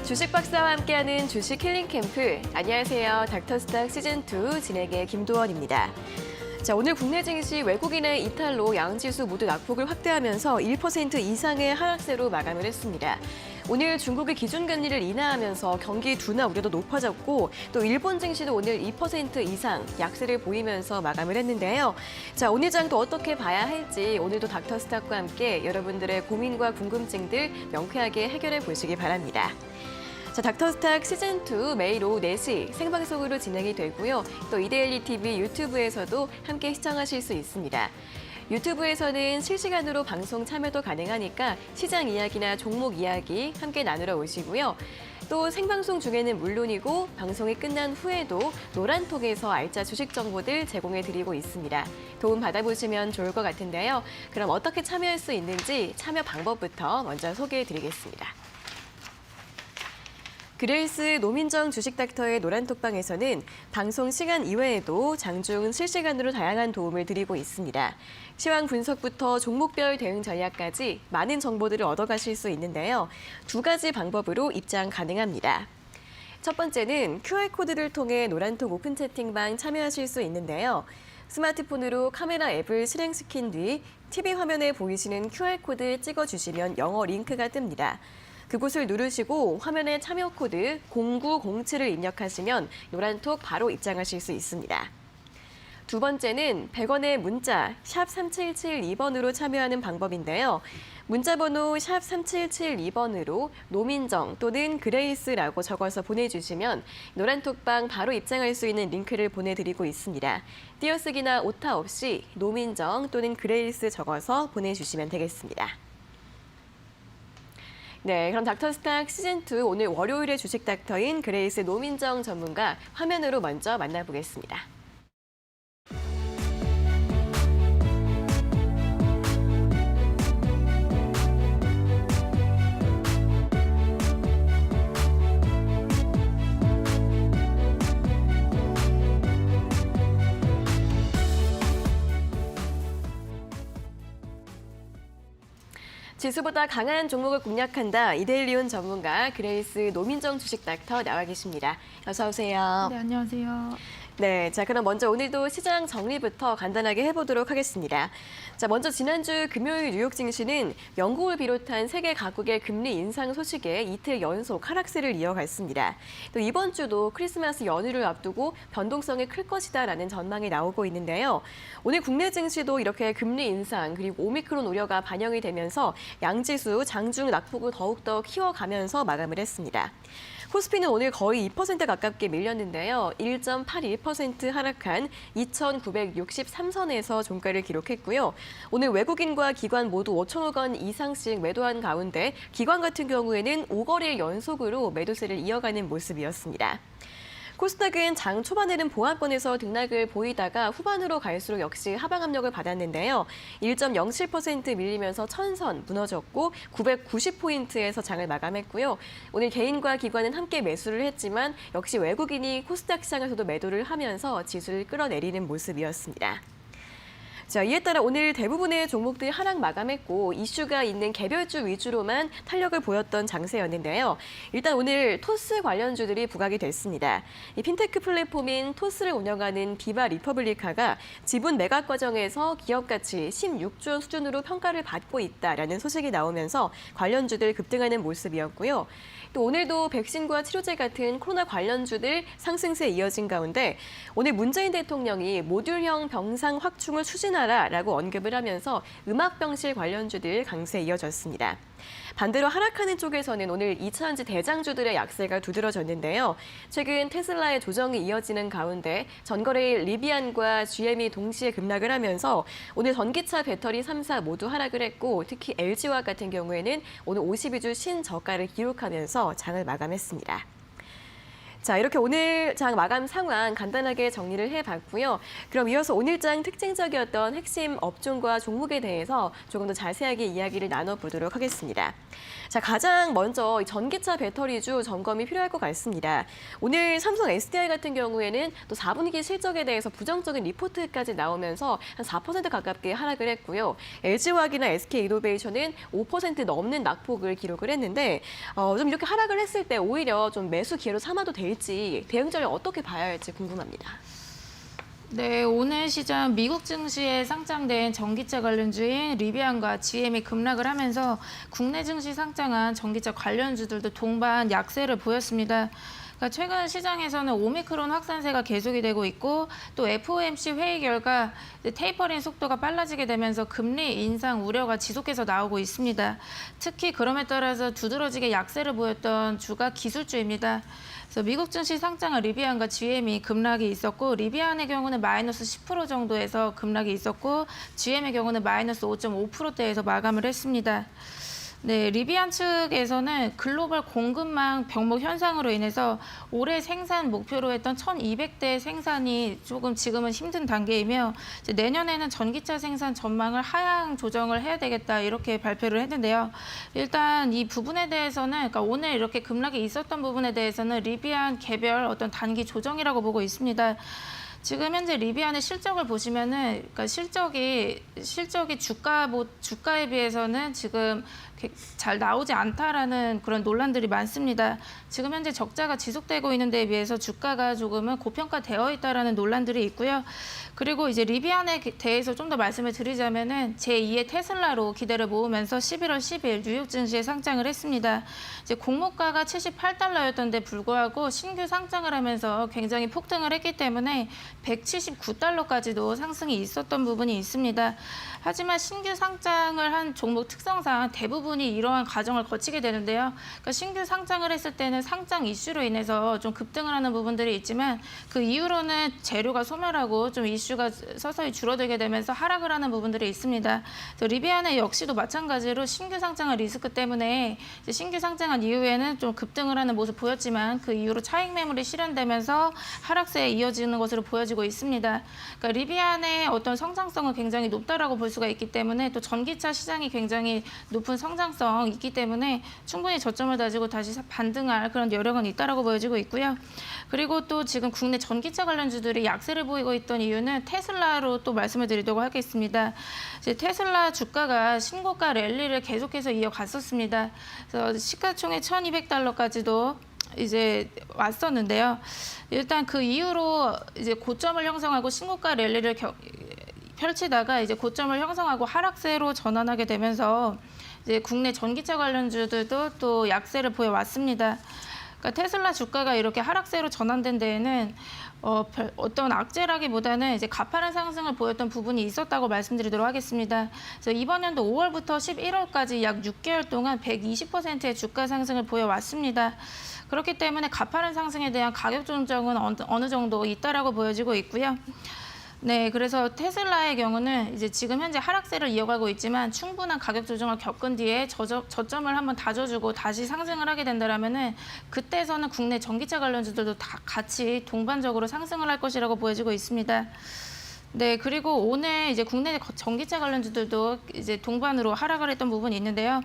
주식 박사와 함께하는 주식 힐링 캠프. 안녕하세요. 닥터스탁 시즌2 진행의 김도원입니다. 자, 오늘 국내 증시 외국인의 이탈로 양지수 모두 낙폭을 확대하면서 1% 이상의 하락세로 마감을 했습니다. 오늘 중국이 기준금리를 인하하면서 경기 둔화 우려도 높아졌고 또 일본 증시도 오늘 2% 이상 약세를 보이면서 마감을 했는데요. 자, 오늘 장도 어떻게 봐야 할지 오늘도 닥터스탁과 함께 여러분들의 고민과 궁금증들 명쾌하게 해결해 보시기 바랍니다. 자, 닥터스탁 시즌2 매일 오후 4시 생방송으로 진행이 되고요. 또 이데일리 TV 유튜브에서도 함께 시청하실 수 있습니다. 유튜브에서는 실시간으로 방송 참여도 가능하니까 시장 이야기나 종목 이야기 함께 나누러 오시고요. 또 생방송 중에는 물론이고 방송이 끝난 후에도 노란톡에서 알짜 주식 정보들 제공해드리고 있습니다. 도움 받아보시면 좋을 것 같은데요. 그럼 어떻게 참여할 수 있는지 참여 방법부터 먼저 소개해드리겠습니다. 그레이스 노민정 주식닥터의 노란톡방에서는 방송 시간 이외에도 장중 실시간으로 다양한 도움을 드리고 있습니다. 시황 분석부터 종목별 대응 전략까지 많은 정보들을 얻어가실 수 있는데요. 두 가지 방법으로 입장 가능합니다. 첫 번째는 QR코드를 통해 노란톡 오픈 채팅방 참여하실 수 있는데요. 스마트폰으로 카메라 앱을 실행시킨 뒤 TV 화면에 보이시는 QR코드 찍어주시면 영어 링크가 뜹니다. 그곳을 누르시고 화면에 참여 코드 0907을 입력하시면 노란톡 바로 입장하실 수 있습니다. 두 번째는 100원의 문자 샵 3772번으로 참여하는 방법인데요. 문자 번호 샵 3772번으로 노민정 또는 그레이스라고 적어서 보내주시면 노란톡방 바로 입장할 수 있는 링크를 보내드리고 있습니다. 띄어쓰기나 오타 없이 노민정 또는 그레이스 적어서 보내주시면 되겠습니다. 네, 그럼 닥터스탁 시즌2 오늘 월요일의 주식 닥터인 그레이스 노민정 전문가 화면으로 먼저 만나보겠습니다. 지수보다 강한 종목을 공략한다. 이데일리온 전문가 그레이스 노민정 주식 닥터 나와 계십니다. 어서 오세요. 네, 안녕하세요. 네, 자 그럼 먼저 오늘도 시장 정리부터 간단하게 해보도록 하겠습니다. 자, 먼저 지난주 금요일 뉴욕 증시는 영국을 비롯한 세계 각국의 금리 인상 소식에 이틀 연속 하락세를 이어갔습니다. 또 이번 주도 크리스마스 연휴를 앞두고 변동성이 클 것이다라는 전망이 나오고 있는데요. 오늘 국내 증시도 이렇게 금리 인상 그리고 오미크론 우려가 반영이 되면서 양지수 장중 낙폭을 더욱더 키워가면서 마감을 했습니다. 코스피는 오늘 거의 2% 가깝게 밀렸는데요. 1.81% 하락한 2,963선에서 종가를 기록했고요. 오늘 외국인과 기관 모두 5천억 원 이상씩 매도한 가운데 기관 같은 경우에는 5거래일 연속으로 매도세를 이어가는 모습이었습니다. 코스닥은 장 초반에는 보합권에서 등락을 보이다가 후반으로 갈수록 역시 하방 압력을 받았는데요. 1.07% 밀리면서 1000선 무너졌고 990포인트에서 장을 마감했고요. 오늘 개인과 기관은 함께 매수를 했지만 역시 외국인이 코스닥 시장에서도 매도를 하면서 지수를 끌어내리는 모습이었습니다. 자, 이에 따라 오늘 대부분의 종목들이 하락 마감했고 이슈가 있는 개별주 위주로만 탄력을 보였던 장세였는데요. 일단 오늘 토스 관련주들이 부각이 됐습니다. 이 핀테크 플랫폼인 토스를 운영하는 비바 리퍼블리카가 지분 매각 과정에서 기업 가치 16조 원 수준으로 평가를 받고 있다라는 소식이 나오면서 관련주들 급등하는 모습이었고요. 또 오늘도 백신과 치료제 같은 코로나 관련주들 상승세에 이어진 가운데 오늘 문재인 대통령이 모듈형 병상 확충을 추진하라라고 언급을 하면서 음압병실 관련주들 강세에 이어졌습니다. 반대로 하락하는 쪽에서는 오늘 2차전지 대장주들의 약세가 두드러졌는데요. 최근 테슬라의 조정이 이어지는 가운데 전거래일 리비안과 GM이 동시에 급락을 하면서 오늘 전기차 배터리 3사 모두 하락을 했고 특히 LG화학 같은 경우에는 오늘 52주 신저가를 기록하면서 장을 마감했습니다. 자, 이렇게 오늘 장 마감 상황 간단하게 정리를 해봤고요. 그럼 이어서 오늘 장 특징적이었던 핵심 업종과 종목에 대해서 조금 더 자세하게 이야기를 나눠보도록 하겠습니다. 자, 가장 먼저 전기차 배터리주 점검이 필요할 것 같습니다. 오늘 삼성 SDI 같은 경우에는 또 4분기 실적에 대해서 부정적인 리포트까지 나오면서 한 4% 가깝게 하락을 했고요. LG화학이나 SK이노베이션은 5% 넘는 낙폭을 기록을 했는데 좀 이렇게 하락을 했을 때 오히려 좀 매수 기회로 삼아도 될지 대응 전략 어떻게 봐야 할지 궁금합니다. 네, 오늘 시장 미국 증시에 상장된 전기차 관련주인 리비안과 GM이 급락을 하면서 국내 증시 상장한 전기차 관련주들도 동반 약세를 보였습니다. 그러니까 최근 시장에서는 오미크론 확산세가 계속이 되고 있고 또 FOMC 회의 결과 테이퍼링 속도가 빨라지게 되면서 금리 인상 우려가 지속해서 나오고 있습니다. 특히 그럼에 따라서 두드러지게 약세를 보였던 주가 기술주입니다. 그래서 미국 증시 상장한 리비안과 GM이 급락이 있었고 리비안의 경우는 마이너스 10% 정도에서 급락이 있었고 GM의 경우는 마이너스 5.5%대에서 마감을 했습니다. 네, 리비안 측에서는 글로벌 공급망 병목 현상으로 인해서 올해 생산 목표로 했던 1,200대 생산이 조금 지금은 힘든 단계이며 이제 내년에는 전기차 생산 전망을 하향 조정을 해야 되겠다 이렇게 발표를 했는데요. 일단 이 부분에 대해서는 그러니까 오늘 이렇게 급락이 있었던 부분에 대해서는 리비안 개별 어떤 단기 조정이라고 보고 있습니다. 지금 현재 리비안의 실적을 보시면은 그러니까 실적이 주가에 비해서는 지금 잘 나오지 않다라는 그런 논란들이 많습니다. 지금 현재 적자가 지속되고 있는 데에 비해서 주가가 조금은 고평가되어 있다라는 논란들이 있고요. 그리고 이제 리비안에 대해서 좀 더 말씀을 드리자면은 제2의 테슬라로 기대를 모으면서 11월 10일 뉴욕 증시에 상장을 했습니다. 이제 공모가가 78달러였던 데 불구하고 신규 상장을 하면서 굉장히 폭등을 했기 때문에 179달러까지도 상승이 있었던 부분이 있습니다. 하지만 신규 상장을 한 종목 특성상 대부분이 이러한 과정을 거치게 되는데요. 그러니까 신규 상장을 했을 때는 상장 이슈로 인해서 좀 급등을 하는 부분들이 있지만 그 이후로는 재료가 소멸하고 좀 이슈가 서서히 줄어들게 되면서 하락을 하는 부분들이 있습니다. 리비안의 역시도 마찬가지로 신규 상장한 리스크 때문에 이제 신규 상장한 이후에는 좀 급등을 하는 모습 보였지만 그 이후로 차익 매물이 실현되면서 하락세에 이어지는 것으로 보여지고 있습니다. 그러니까 리비안의 어떤 성장성은 굉장히 높다라고 볼 수가 있기 때문에 또 전기차 시장이 굉장히 높은 성장성이 있기 때문에 충분히 저점을 다지고 다시 반등할 그런 여력은 있다라고 보여지고 있고요. 그리고 또 지금 국내 전기차 관련주들이 약세를 보이고 있던 이유는 테슬라로 또 말씀을 드리도록 하겠습니다. 이제 테슬라 주가가 신고가 랠리를 계속해서 이어갔었습니다. 그래서 시가총액 1,200달러까지도 이제 왔었는데요. 일단 그 이후로 이제 고점을 형성하고 신고가 랠리를 펼치다가 이제 고점을 형성하고 하락세로 전환하게 되면서 이제 국내 전기차 관련주들도 또 약세를 보여왔습니다. 그러니까 테슬라 주가가 이렇게 하락세로 전환된 데에는 어떤 악재라기보다는 이제 가파른 상승을 보였던 부분이 있었다고 말씀드리도록 하겠습니다. 그래서 이번 연도 5월부터 11월까지 약 6개월 동안 120%의 주가 상승을 보여왔습니다. 그렇기 때문에 가파른 상승에 대한 가격 조정은 어느 정도 있다라고 보여지고 있고요. 네, 그래서 테슬라의 경우는 이제 지금 현재 하락세를 이어가고 있지만 충분한 가격 조정을 겪은 뒤에 저점을 한번 다져주고 다시 상승을 하게 된다면은 그때서는 국내 전기차 관련주들도 다 같이 동반적으로 상승을 할 것이라고 보여지고 있습니다. 네, 그리고 오늘 이제 국내 전기차 관련주들도 이제 동반으로 하락을 했던 부분이 있는데요.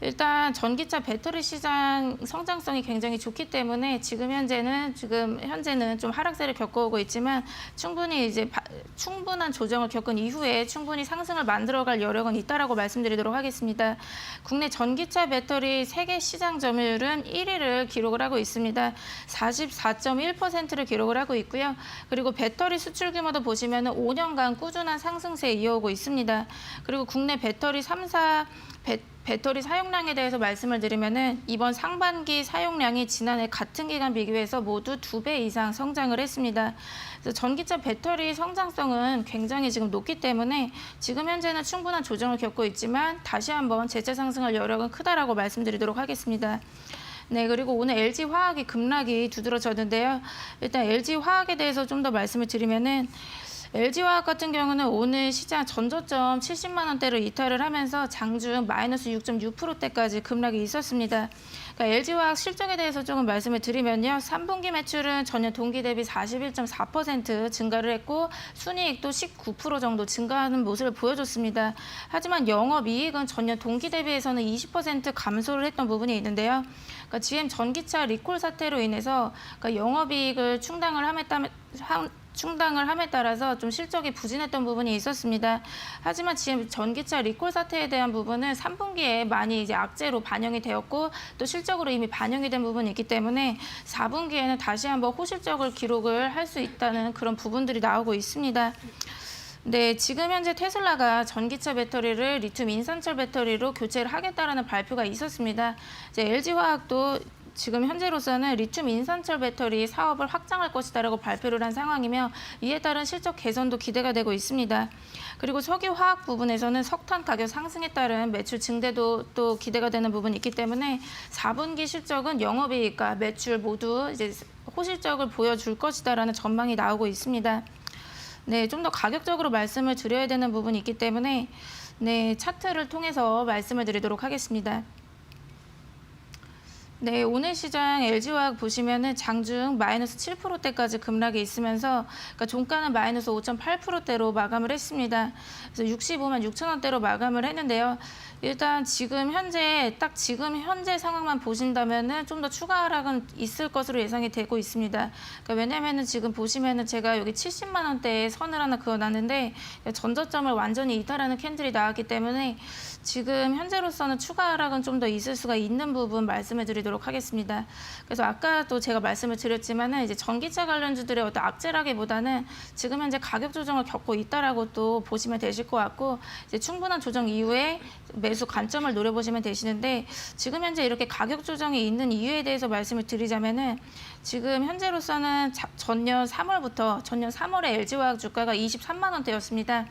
일단 전기차 배터리 시장 성장성이 굉장히 좋기 때문에 지금 현재는 좀 하락세를 겪어오고 있지만 충분히 이제 충분한 조정을 겪은 이후에 충분히 상승을 만들어갈 여력은 있다라고 말씀드리도록 하겠습니다. 국내 전기차 배터리 세계 시장 점유율은 1위를 기록을 하고 있습니다. 44.1%를 기록을 하고 있고요. 그리고 배터리 수출 규모도 보시면 5년간 꾸준한 상승세에 이어오고 있습니다. 그리고 국내 배터리 3사 배터리 사용량에 대해서 말씀을 드리면은 이번 상반기 사용량이 지난해 같은 기간 비교해서 모두 2배 이상 성장을 했습니다. 그래서 전기차 배터리 성장성은 굉장히 지금 높기 때문에 지금 현재는 충분한 조정을 겪고 있지만 다시 한번 재차 상승할 여력은 크다라고 말씀드리도록 하겠습니다. 네, 그리고 오늘 LG화학이 급락이 두드러졌는데요. 일단 LG화학에 대해서 좀 더 말씀을 드리면은 LG화학 같은 경우는 오늘 시장 전저점 70만 원대를 이탈을 하면서 장중 마이너스 6.6%대까지 급락이 있었습니다. 그러니까 LG화학 실적에 대해서 조금 말씀을 드리면요. 3분기 매출은 전년 동기 대비 41.4% 증가를 했고 순이익도 19% 정도 증가하는 모습을 보여줬습니다. 하지만 영업이익은 전년 동기 대비해서는 20% 감소를 했던 부분이 있는데요. 그러니까 GM 전기차 리콜 사태로 인해서 그러니까 영업이익을 충당을 함에 따라서 좀 실적이 부진했던 부분이 있었습니다. 하지만 지금 전기차 리콜 사태에 대한 부분은 3분기에 많이 이제 악재로 반영이 되었고 또 실적으로 이미 반영이 된 부분이 있기 때문에 4분기에는 다시 한번 호실적을 기록을 할 수 있다는 그런 부분들이 나오고 있습니다. 네, 지금 현재 테슬라가 전기차 배터리를 리튬 인산철 배터리로 교체를 하겠다라는 발표가 있었습니다. 이제 LG화학도 지금 현재로서는 리튬 인산철 배터리 사업을 확장할 것이다라고 발표를 한 상황이며 이에 따른 실적 개선도 기대가 되고 있습니다. 그리고 석유화학 부분에서는 석탄 가격 상승에 따른 매출 증대도 또 기대가 되는 부분이 있기 때문에 4분기 실적은 영업이익과 매출 모두 이제 호실적을 보여줄 것이다라는 전망이 나오고 있습니다. 네, 좀 더 가격적으로 말씀을 드려야 되는 부분이 있기 때문에 네, 차트를 통해서 말씀을 드리도록 하겠습니다. 네, 오늘 시장 LG화학 보시면은 장중 마이너스 7%대까지 급락이 있으면서 그러니까 종가는 마이너스 5.8%대로 마감을 했습니다. 그래서 65만 6천 원대로 마감을 했는데요. 일단 지금 현재 상황만 보신다면은 좀 더 추가 하락은 있을 것으로 예상이 되고 있습니다. 그러니까 왜냐면은 지금 보시면은 제가 여기 70만 원대에 선을 하나 그어놨는데 전저점을 완전히 이탈하는 캔들이 나왔기 때문에 지금 현재로서는 추가 하락은 좀 더 있을 수가 있는 부분 말씀을 드리도록 하겠습니다. 그래서 아까도 제가 말씀을 드렸지만은 이제 전기차 관련주들의 어떤 악재라기보다는 지금 현재 가격 조정을 겪고 있다라고 또 보시면 되실 것 같고 이제 충분한 조정 이후에 매수 관점을 노려보시면 되시는데 지금 현재 이렇게 가격 조정이 있는 이유에 대해서 말씀을 드리자면은 지금 현재로서는 전년 3월에 LG화학 주가가 23만 원대였습니다.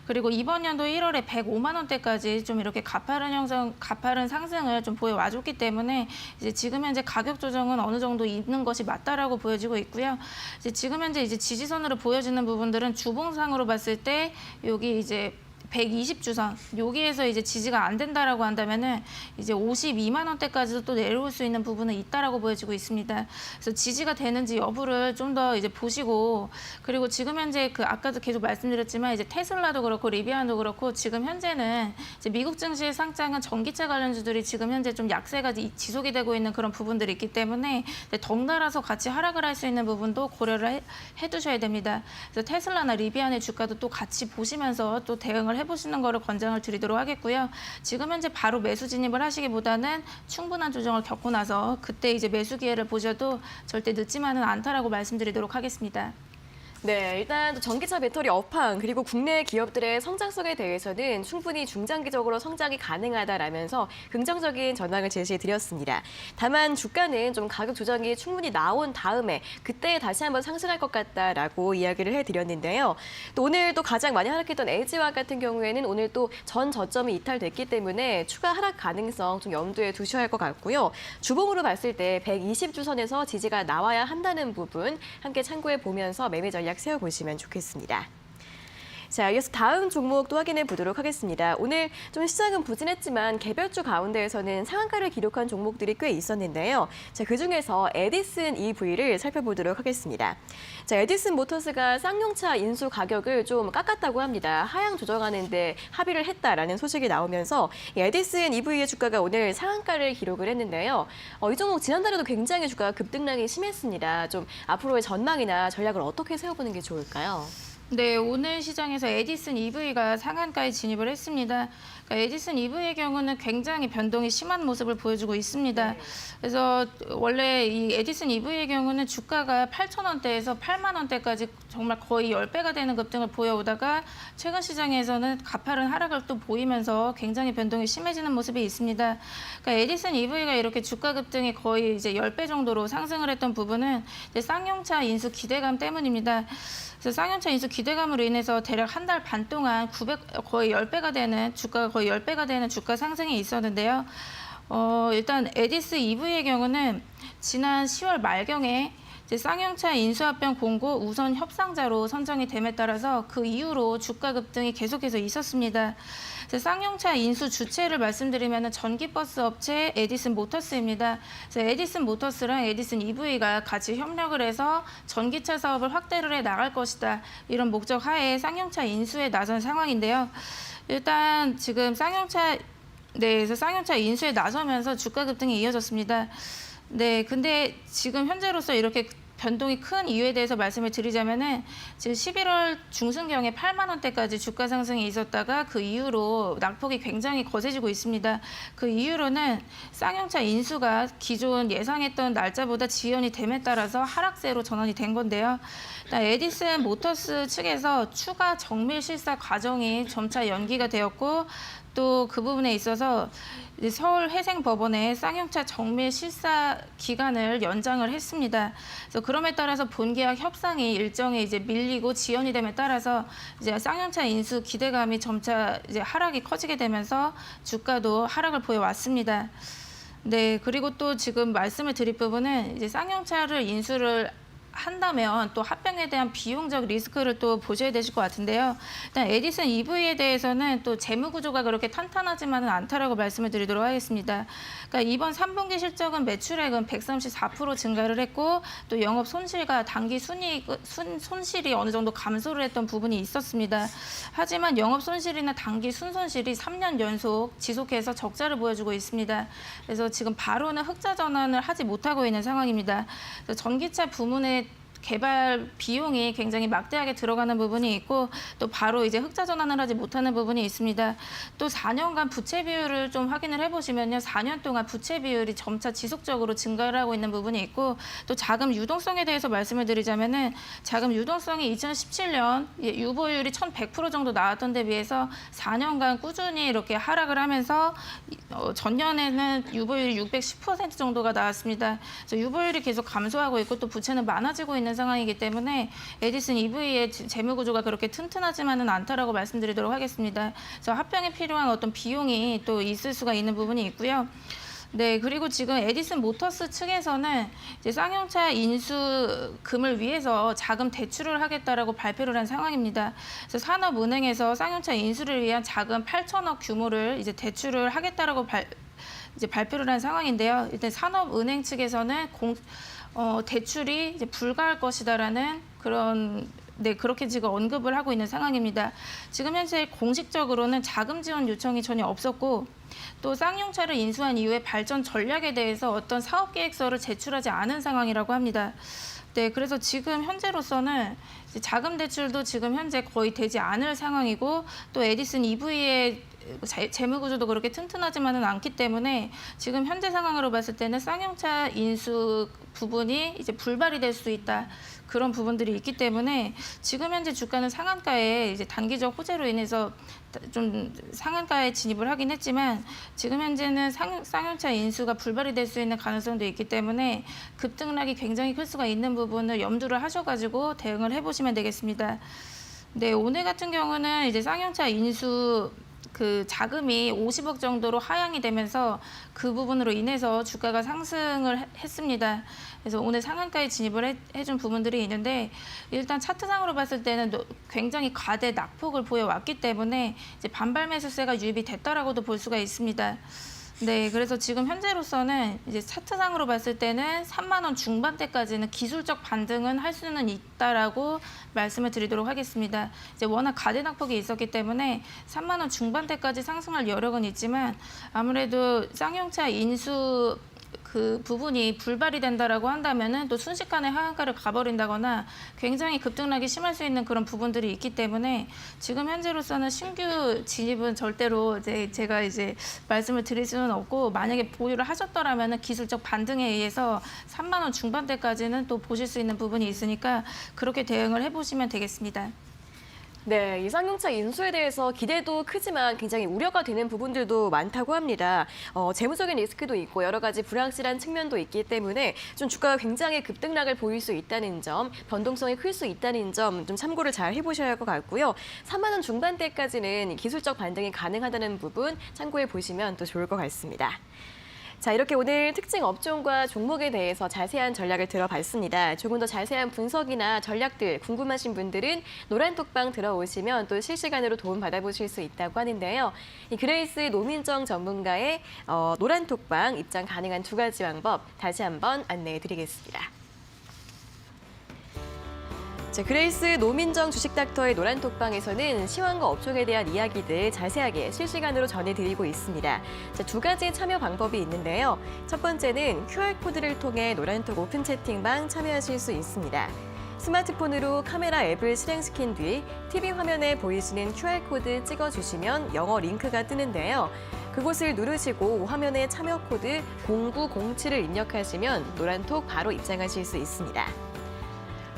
그리고 이번 연도 1월에 105만 원대까지 좀 이렇게 가파른 상승을 좀 보여와줬기 때문에 이제 지금 현재 가격 조정은 어느 정도 있는 것이 맞다라고 보여지고 있고요. 이제 지금 현재 이제 지지선으로 보여지는 부분들은 주봉상으로 봤을 때 여기 이제 120주선 여기에서 이제 지지가 안 된다라고 한다면은 이제 52만 원대까지도 또 내려올 수 있는 부분은 있다라고 보여지고 있습니다. 그래서 지지가 되는지 여부를 좀 더 이제 보시고 그리고 지금 현재 그 아까도 계속 말씀드렸지만 이제 테슬라도 그렇고 리비안도 그렇고 지금 현재는 이제 미국 증시의 상장은 전기차 관련주들이 지금 현재 좀 약세가 지속이 되고 있는 그런 부분들이 있기 때문에 덩달아서 같이 하락을 할 수 있는 부분도 고려를 해두셔야 됩니다. 그래서 테슬라나 리비안의 주가도 또 같이 보시면서 또 대응을 해보시는 거를 권장을 드리도록 하겠고요. 지금 현재 바로 매수 진입을 하시기보다는 충분한 조정을 겪고 나서 그때 이제 매수 기회를 보셔도 절대 늦지만은 않다라고 말씀드리도록 하겠습니다. 네, 일단 전기차 배터리 업황 그리고 국내 기업들의 성장성에 대해서는 충분히 중장기적으로 성장이 가능하다라면서 긍정적인 전망을 제시해 드렸습니다. 다만 주가는 좀 가격 조정이 충분히 나온 다음에 그때 다시 한번 상승할 것 같다라고 이야기를 해드렸는데요. 또 오늘 또 가장 많이 하락했던 LG화학 같은 경우에는 오늘 또 전 저점이 이탈됐기 때문에 추가 하락 가능성 좀 염두에 두셔야 할 것 같고요. 주봉으로 봤을 때 120주선에서 지지가 나와야 한다는 부분 함께 참고해 보면서 매매 전략 세워보시면 좋겠습니다. 자, 이어서 다음 종목 또 확인해 보도록 하겠습니다. 오늘 좀 시장은 부진했지만 개별주 가운데에서는 상한가를 기록한 종목들이 꽤 있었는데요. 자, 그중에서 에디슨 EV를 살펴보도록 하겠습니다. 자, 에디슨 모터스가 쌍용차 인수 가격을 좀 깎았다고 합니다. 하향 조정하는데 합의를 했다라는 소식이 나오면서 에디슨 EV의 주가가 오늘 상한가를 기록을 했는데요. 이 종목 지난달에도 굉장히 주가가 급등락이 심했습니다. 좀 앞으로의 전망이나 전략을 어떻게 세워보는 게 좋을까요? 네, 오늘 시장에서 에디슨 EV가 상한가에 진입을 했습니다. 그러니까 에디슨 EV의 경우는 굉장히 변동이 심한 모습을 보여주고 있습니다. 네. 그래서 원래 이 에디슨 EV의 경우는 주가가 8천 원대에서 8만 원대까지 정말 거의 10배가 되는 급등을 보여오다가 최근 시장에서는 가파른 하락을 또 보이면서 굉장히 변동이 심해지는 모습이 있습니다. 그러니까 에디슨 EV가 이렇게 주가 급등이 거의 이제 10배 정도로 상승을 했던 부분은 이제 쌍용차 인수 기대감 때문입니다. 그래서 쌍용차 인수 기대감으로 인해서 대략 한 달 반 동안 거의 10배가 되는 주가 상승이 있었는데요. 일단 에디슨 EV의 경우는 지난 10월 말경에 이제 쌍용차 인수합병 공고 우선 협상자로 선정이 됨에 따라서 그 이후로 주가 급등이 계속해서 있었습니다. 쌍용차 인수 주체를 말씀드리면 전기버스 업체 에디슨 모터스입니다. 그래서 에디슨 모터스랑 에디슨 EV가 같이 협력을 해서 전기차 사업을 확대를 해 나갈 것이다. 이런 목적 하에 쌍용차 인수에 나선 상황인데요. 일단 지금 그래서 쌍용차 인수에 나서면서 주가 급등이 이어졌습니다. 네, 근데 지금 현재로서 이렇게 변동이 큰 이유에 대해서 말씀을 드리자면은 지금 11월 중순경에 8만 원대까지 주가 상승이 있었다가 그 이후로 낙폭이 굉장히 거세지고 있습니다. 그 이후로는 쌍용차 인수가 기존 예상했던 날짜보다 지연이 됨에 따라서 하락세로 전환이 된 건데요. 일단 에디슨 모터스 측에서 추가 정밀 실사 과정이 점차 연기가 되었고 또 그 부분에 있어서 서울회생법원에 쌍용차 정밀 실사 기간을 연장을 했습니다. 그래서 그럼에 따라서 본계약 협상이 일정이 이제 밀리고 지연이 됨에 따라서 이제 쌍용차 인수 기대감이 점차 이제 하락이 커지게 되면서 주가도 하락을 보여왔습니다. 네, 그리고 또 지금 말씀을 드릴 부분은 이제 쌍용차를 인수를 한다면 또 합병에 대한 비용적 리스크를 또 보셔야 되실 것 같은데요. 일단 에디슨 EV에 대해서는 또 재무 구조가 그렇게 탄탄하지만은 않다라고 말씀을 드리도록 하겠습니다. 그러니까 이번 3분기 실적은 매출액은 134% 증가를 했고 또 영업 손실과 단기 손실이 어느 정도 감소를 했던 부분이 있었습니다. 하지만 영업 손실이나 단기 순손실이 3년 연속 지속해서 적자를 보여주고 있습니다. 그래서 지금 바로는 흑자 전환을 하지 못하고 있는 상황입니다. 그래서 전기차 부문의 개발 비용이 굉장히 막대하게 들어가는 부분이 있고 또 바로 이제 흑자 전환을 하지 못하는 부분이 있습니다. 또 4년간 부채 비율을 좀 확인을 해보시면요. 4년 동안 부채 비율이 점차 지속적으로 증가를 하고 있는 부분이 있고 또 자금 유동성에 대해서 말씀을 드리자면은 자금 유동성이 2017년 유보율이 1100% 정도 나왔던 데 비해서 4년간 꾸준히 이렇게 하락을 하면서 전년에는 유보율이 610% 정도가 나왔습니다. 그래서 유보율이 계속 감소하고 있고 또 부채는 많아지고 있는 상황이기 때문에 에디슨 EV의 재무 구조가 그렇게 튼튼하지만은 않다라고 말씀드리도록 하겠습니다. 그래서 합병에 필요한 어떤 비용이 또 있을 수가 있는 부분이 있고요. 네, 그리고 지금 에디슨 모터스 측에서는 이제 쌍용차 인수금을 위해서 자금 대출을 하겠다라고 발표를 한 상황입니다. 그래서 산업은행에서 쌍용차 인수를 위한 자금 8천억 규모를 이제 대출을 하겠다라고 발표를 한 상황인데요. 일단 산업은행 측에서는 대출이 이제 불가할 것이다라는 그렇게 지금 언급을 하고 있는 상황입니다. 지금 현재 공식적으로는 자금 지원 요청이 전혀 없었고 또 쌍용차를 인수한 이후에 발전 전략에 대해서 어떤 사업 계획서를 제출하지 않은 상황이라고 합니다. 네, 그래서 지금 현재로서는 자금 대출도 지금 현재 거의 되지 않을 상황이고 또 에디슨 EV의 재무 구조도 그렇게 튼튼하지만은 않기 때문에 지금 현재 상황으로 봤을 때는 쌍용차 인수 부분이 이제 불발이 될 수 있다. 그런 부분들이 있기 때문에 지금 현재 주가는 상한가에 이제 단기적 호재로 인해서 좀 상한가에 진입을 하긴 했지만 지금 현재는 쌍용차 인수가 불발이 될 수 있는 가능성도 있기 때문에 급등락이 굉장히 클 수가 있는 부분을 염두를 하셔가지고 대응을 해보시면 되겠습니다. 네, 오늘 같은 경우는 이제 쌍용차 인수 그 자금이 50억 정도로 하향이 되면서 그 부분으로 인해서 주가가 상승을 했습니다. 그래서 오늘 상한가에 진입을 해준 부분들이 있는데 일단 차트상으로 봤을 때는 굉장히 과대 낙폭을 보여왔기 때문에 이제 반발 매수세가 유입이 됐다라고도 볼 수가 있습니다. 네, 그래서 지금 현재로서는 이제 차트상으로 봤을 때는 3만 원 중반대까지는 기술적 반등은 할 수는 있다라고 말씀을 드리도록 하겠습니다. 이제 워낙 가대 낙폭이 있었기 때문에 3만 원 중반대까지 상승할 여력은 있지만 아무래도 쌍용차 인수 그 부분이 불발이 된다라고 한다면은 또 순식간에 하한가를 가버린다거나 굉장히 급등락이 심할 수 있는 그런 부분들이 있기 때문에 지금 현재로서는 신규 진입은 절대로 제가 말씀을 드릴 수는 없고 만약에 보유를 하셨더라면은 기술적 반등에 의해서 3만 원 중반대까지는 또 보실 수 있는 부분이 있으니까 그렇게 대응을 해보시면 되겠습니다. 네, 이 쌍용차 인수에 대해서 기대도 크지만 굉장히 우려가 되는 부분들도 많다고 합니다. 재무적인 리스크도 있고 여러 가지 불확실한 측면도 있기 때문에 좀 주가가 굉장히 급등락을 보일 수 있다는 점, 변동성이 클 수 있다는 점 좀 참고를 잘 해보셔야 할 것 같고요. 3만 원 중반대까지는 기술적 반등이 가능하다는 부분 참고해 보시면 또 좋을 것 같습니다. 자, 이렇게 오늘 특징 업종과 종목에 대해서 자세한 전략을 들어봤습니다. 조금 더 자세한 분석이나 전략들 궁금하신 분들은 노란톡방 들어오시면 또 실시간으로 도움 받아보실 수 있다고 하는데요. 이 그레이스 노민정 전문가의 노란톡방 입장 가능한 2가지 방법 다시 한번 안내해 드리겠습니다. 자, 그레이스 노민정 주식닥터의 노란톡방에서는 시황과 업종에 대한 이야기들 자세하게 실시간으로 전해드리고 있습니다. 자, 2가지 참여 방법이 있는데요. 첫 번째는 QR코드를 통해 노란톡 오픈 채팅방 참여하실 수 있습니다. 스마트폰으로 카메라 앱을 실행시킨 뒤 TV 화면에 보이시는 QR코드 찍어주시면 영어 링크가 뜨는데요. 그곳을 누르시고 화면에 참여 코드 0907을 입력하시면 노란톡 바로 입장하실 수 있습니다.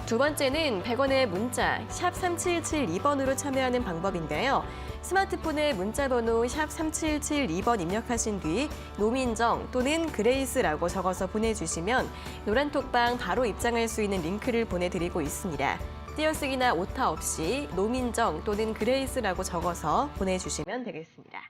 두 번째는 100원의 문자 샵 3772번으로 참여하는 방법인데요. 스마트폰에 문자번호 샵 3772번 입력하신 뒤 노민정 또는 그레이스라고 적어서 보내주시면 노란톡방 바로 입장할 수 있는 링크를 보내드리고 있습니다. 띄어쓰기나 오타 없이 노민정 또는 그레이스라고 적어서 보내주시면 되겠습니다.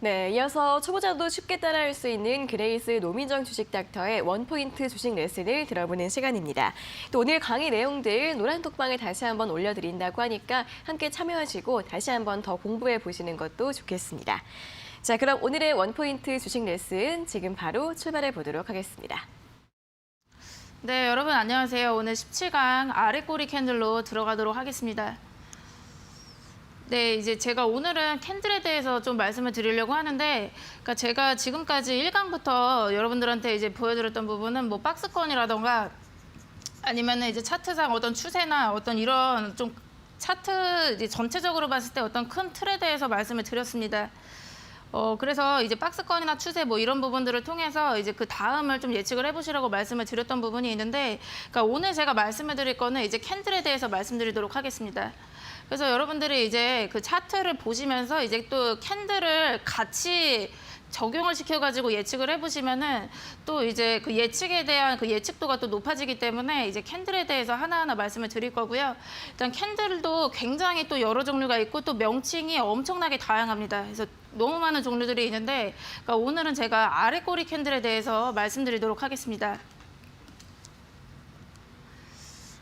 네, 이어서 초보자도 쉽게 따라할 수 있는 그레이스 노민정 주식닥터의 원포인트 주식 레슨을 들어보는 시간입니다. 또 오늘 강의 내용들 노란톡방에 다시 한번 올려드린다고 하니까 함께 참여하시고 다시 한번 더 공부해 보시는 것도 좋겠습니다. 자, 그럼 오늘의 원포인트 주식 레슨 지금 바로 출발해 보도록 하겠습니다. 네, 여러분 안녕하세요. 오늘 17강 아래 꼬리 캔들로 들어가도록 하겠습니다. 네, 이제 제가 오늘은 캔들에 대해서 좀 말씀을 드리려고 하는데, 그러니까 제가 지금까지 1강부터 여러분들한테 이제 보여드렸던 부분은 뭐 박스권이라던가 아니면은 이제 차트상 어떤 추세나 어떤 이런 좀 차트 이제 전체적으로 봤을 때 어떤 큰 틀에 대해서 말씀을 드렸습니다. 그래서 이제 박스권이나 추세 뭐 이런 부분들을 통해서 이제 그 다음을 좀 예측을 해보시라고 말씀을 드렸던 부분이 있는데, 그러니까 오늘 제가 말씀을 드릴 거는 이제 캔들에 대해서 말씀드리도록 하겠습니다. 그래서 여러분들이 이제 그 차트를 보시면서 이제 또 캔들을 같이 적용을 시켜가지고 예측을 해보시면은 또 이제 그 예측에 대한 그 예측도가 또 높아지기 때문에 이제 캔들에 대해서 하나하나 말씀을 드릴 거고요. 일단 캔들도 굉장히 또 여러 종류가 있고 또 명칭이 엄청나게 다양합니다. 그래서 너무 많은 종류들이 있는데, 그러니까 오늘은 제가 아래 꼬리 캔들에 대해서 말씀드리도록 하겠습니다.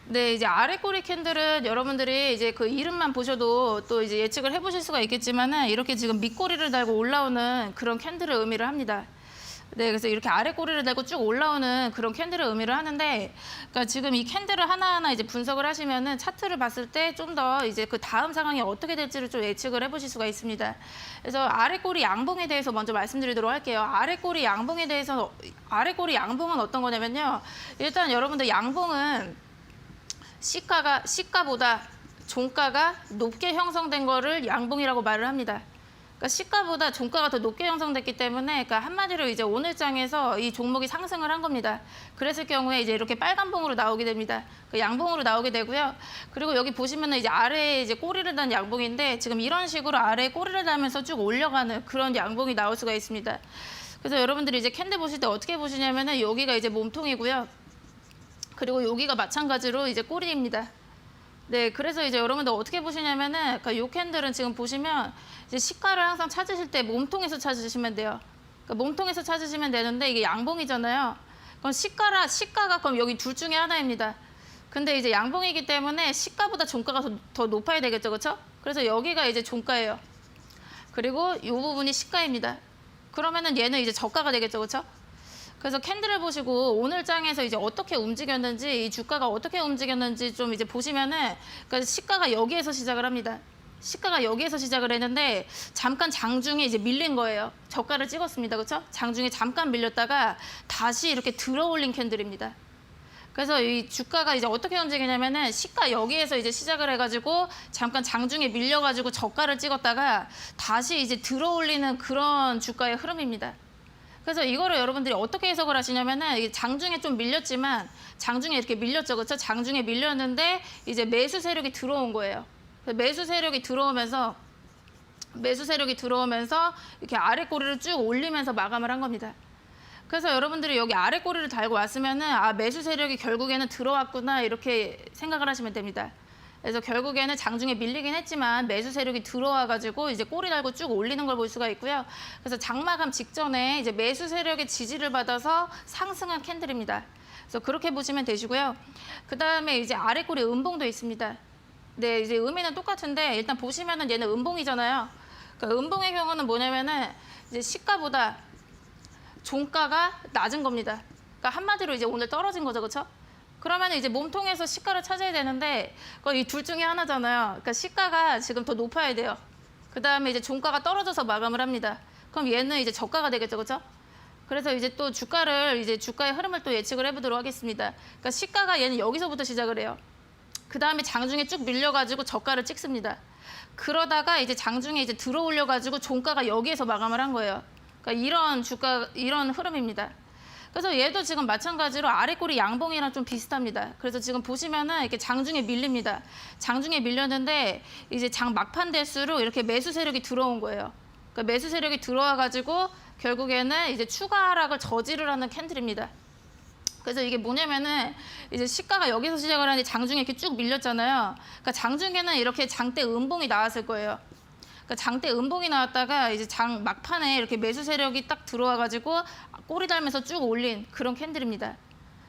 네, 이제 아래 꼬리 캔들은 여러분들이 이제 그 이름만 보셔도 또 이제 예측을 해보실 수가 있겠지만은 이렇게 지금 밑꼬리를 달고 올라오는 그런 캔들을 의미를 합니다. 네, 그래서 이렇게 아래 꼬리를 달고 쭉 올라오는 그런 캔들을 의미를 하는데, 그러니까 지금 이 캔들을 하나하나 이제 분석을 하시면은 차트를 봤을 때 좀 더 이제 그 다음 상황이 어떻게 될지를 좀 예측을 해보실 수가 있습니다. 그래서 아래 꼬리 양봉에 대해서 먼저 말씀드리도록 할게요. 아래 꼬리 양봉에 대해서 아래 꼬리 양봉은 어떤 거냐면요. 일단 여러분들 양봉은 시가보다 종가가 높게 형성된 거를 양봉이라고 말을 합니다. 그러니까 시가보다 종가가 더 높게 형성됐기 때문에, 그러니까 한마디로 이제 오늘 장에서 이 종목이 상승을 한 겁니다. 그랬을 경우에 이제 이렇게 빨간 봉으로 나오게 됩니다. 그 양봉으로 나오게 되고요. 그리고 여기 보시면은 이제 아래에 이제 꼬리를 단 양봉인데, 지금 이런 식으로 아래에 꼬리를 달면서 쭉 올려가는 그런 양봉이 나올 수가 있습니다. 그래서 여러분들이 이제 캔들 보실 때 어떻게 보시냐면은 여기가 이제 몸통이고요. 그리고 여기가 마찬가지로 이제 꼬리입니다. 네, 그래서 이제 여러분들 어떻게 보시냐면은, 그러니까 요 캔들은 지금 보시면 이제 시가를 항상 찾으실 때 몸통에서 찾으시면 돼요. 그러니까 몸통에서 찾으시면 되는데 이게 양봉이잖아요. 그럼 시가가 그럼 여기 둘 중에 하나입니다. 근데 이제 양봉이기 때문에 시가보다 종가가 더 높아야 되겠죠, 그렇죠? 그래서 여기가 이제 종가예요. 그리고 이 부분이 시가입니다. 그러면은 얘는 이제 저가가 되겠죠, 그렇죠? 그래서 캔들을 보시고 오늘 장에서 이제 어떻게 움직였는지, 이 주가가 어떻게 움직였는지 좀 이제 보시면은, 그러니까 시가가 여기에서 시작을 합니다. 시가가 여기에서 시작을 했는데 잠깐 장중에 이제 밀린 거예요. 저가를 찍었습니다. 그렇죠? 장중에 잠깐 밀렸다가 다시 이렇게 들어올린 캔들입니다. 그래서 이 주가가 이제 어떻게 움직이냐면은 시가 여기에서 이제 시작을 해가지고 잠깐 장중에 밀려가지고 저가를 찍었다가 다시 이제 들어올리는 그런 주가의 흐름입니다. 그래서 이거를 여러분들이 어떻게 해석을 하시냐면은 이게 장중에 좀 밀렸지만 장중에 이렇게 밀렸죠, 그렇죠? 장중에 밀렸는데 이제 매수 세력이 들어온 거예요. 매수 세력이 들어오면서 이렇게 아래 꼬리를 쭉 올리면서 마감을 한 겁니다. 그래서 여러분들이 여기 아래 꼬리를 달고 왔으면은 아, 매수 세력이 결국에는 들어왔구나 이렇게 생각을 하시면 됩니다. 그래서 결국에는 장중에 밀리긴 했지만 매수 세력이 들어와가지고 이제 꼬리 달고 쭉 올리는 걸 볼 수가 있고요. 그래서 장마감 직전에 이제 매수 세력의 지지를 받아서 상승한 캔들입니다. 그래서 그렇게 보시면 되시고요. 그 다음에 이제 아래 꼬리 음봉도 있습니다. 네, 이제 의미는 똑같은데 일단 보시면은 얘는 음봉이잖아요. 그러니까 음봉의 경우는 뭐냐면은 이제 시가보다 종가가 낮은 겁니다. 그러니까 한마디로 이제 오늘 떨어진 거죠, 그렇죠? 그러면 이제 몸통에서 시가를 찾아야 되는데 이 둘 중에 하나잖아요. 그러니까 시가가 지금 더 높아야 돼요. 그 다음에 이제 종가가 떨어져서 마감을 합니다. 그럼 얘는 이제 저가가 되겠죠, 그렇죠? 그래서 이제 또 주가의 흐름을 또 예측을 해보도록 하겠습니다. 그러니까 시가가 얘는 여기서부터 시작을 해요. 그 다음에 장중에 쭉 밀려가지고 저가를 찍습니다. 그러다가 이제 장중에 이제 들어올려가지고 종가가 여기에서 마감을 한 거예요. 그러니까 이런 흐름입니다. 그래서 얘도 지금 마찬가지로 아래 꼬리 양봉이랑 좀 비슷합니다. 그래서 지금 보시면은 이렇게 장중에 밀립니다. 장중에 밀렸는데 이제 장 막판 대수로 이렇게 매수 세력이 들어온 거예요. 그러니까 매수 세력이 들어와가지고 결국에는 이제 추가 하락을 저지를 하는 캔들입니다. 그래서 이게 뭐냐면은 이제 시가가 여기서 시작을 하는데 장중에 이렇게 쭉 밀렸잖아요. 그러니까 장중에는 이렇게 장대 음봉이 나왔을 거예요. 그러니까 장대 음봉이 나왔다가 이제 장 막판에 이렇게 매수 세력이 딱 들어와가지고 꼬리 달면서 쭉 올린 그런 캔들입니다.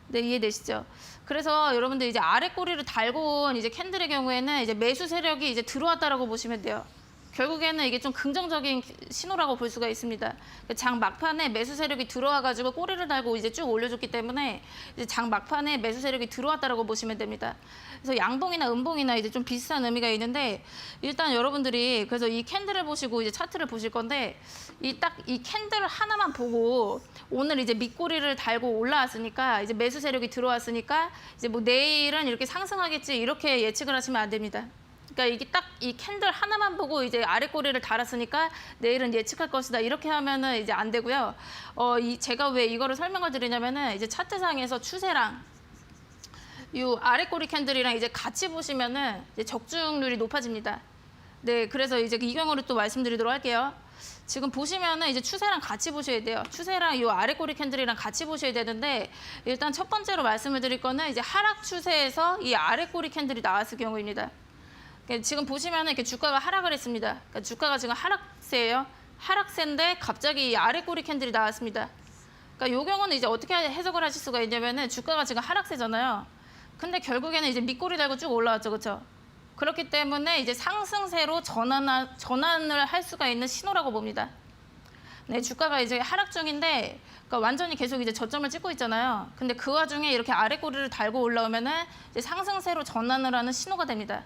네, 이해되시죠? 그래서 여러분들 이제 아래 꼬리를 달고 온 이제 캔들의 경우에는 이제 매수 세력이 이제 들어왔다라고 보시면 돼요. 결국에는 이게 좀 긍정적인 신호라고 볼 수가 있습니다. 장 막판에 매수 세력이 들어와가지고 꼬리를 달고 이제 쭉 올려줬기 때문에 이제 장 막판에 매수 세력이 들어왔다라고 보시면 됩니다. 그래서 양봉이나 음봉이나 이제 좀 비슷한 의미가 있는데 일단 여러분들이 그래서 이 캔들을 보시고 이제 차트를 보실 건데 이 캔들 하나만 보고 오늘 이제 밑꼬리를 달고 올라왔으니까 이제 매수 세력이 들어왔으니까 이제 뭐 내일은 이렇게 상승하겠지 이렇게 예측을 하시면 안 됩니다. 그러니까 이게 딱 이 캔들 하나만 보고 이제 아래 꼬리를 달았으니까 내일은 예측할 것이다 이렇게 하면은 이제 안 되고요. 제가 왜 이거를 설명을 드리냐면은 이제 차트상에서 추세랑 이 아래 꼬리 캔들이랑 이제 같이 보시면은 이제 적중률이 높아집니다. 네, 그래서 이제 이 경우를 또 말씀드리도록 할게요. 지금 보시면은 이제 추세랑 같이 보셔야 돼요. 추세랑 이 아래 꼬리 캔들이랑 같이 보셔야 되는데 일단 첫 번째로 말씀을 드릴 거는 이제 하락 추세에서 이 아래 꼬리 캔들이 나왔을 경우입니다. 지금 보시면은 이렇게 주가가 하락을 했습니다. 그러니까 주가가 지금 하락세예요. 하락세인데 갑자기 이 아래 꼬리 캔들이 나왔습니다. 그러니까 이 경우는 이제 어떻게 해석을 하실 수가 있냐면은 주가가 지금 하락세잖아요. 근데 결국에는 이제 밑꼬리 달고 쭉 올라왔죠, 그렇죠? 그렇기 때문에 이제 상승세로 전환을 할 수가 있는 신호라고 봅니다. 네, 주가가 이제 하락 중인데 그러니까 완전히 계속 이제 저점을 찍고 있잖아요. 근데 그 와중에 이렇게 아래 꼬리를 달고 올라오면은 이제 상승세로 전환을 하는 신호가 됩니다.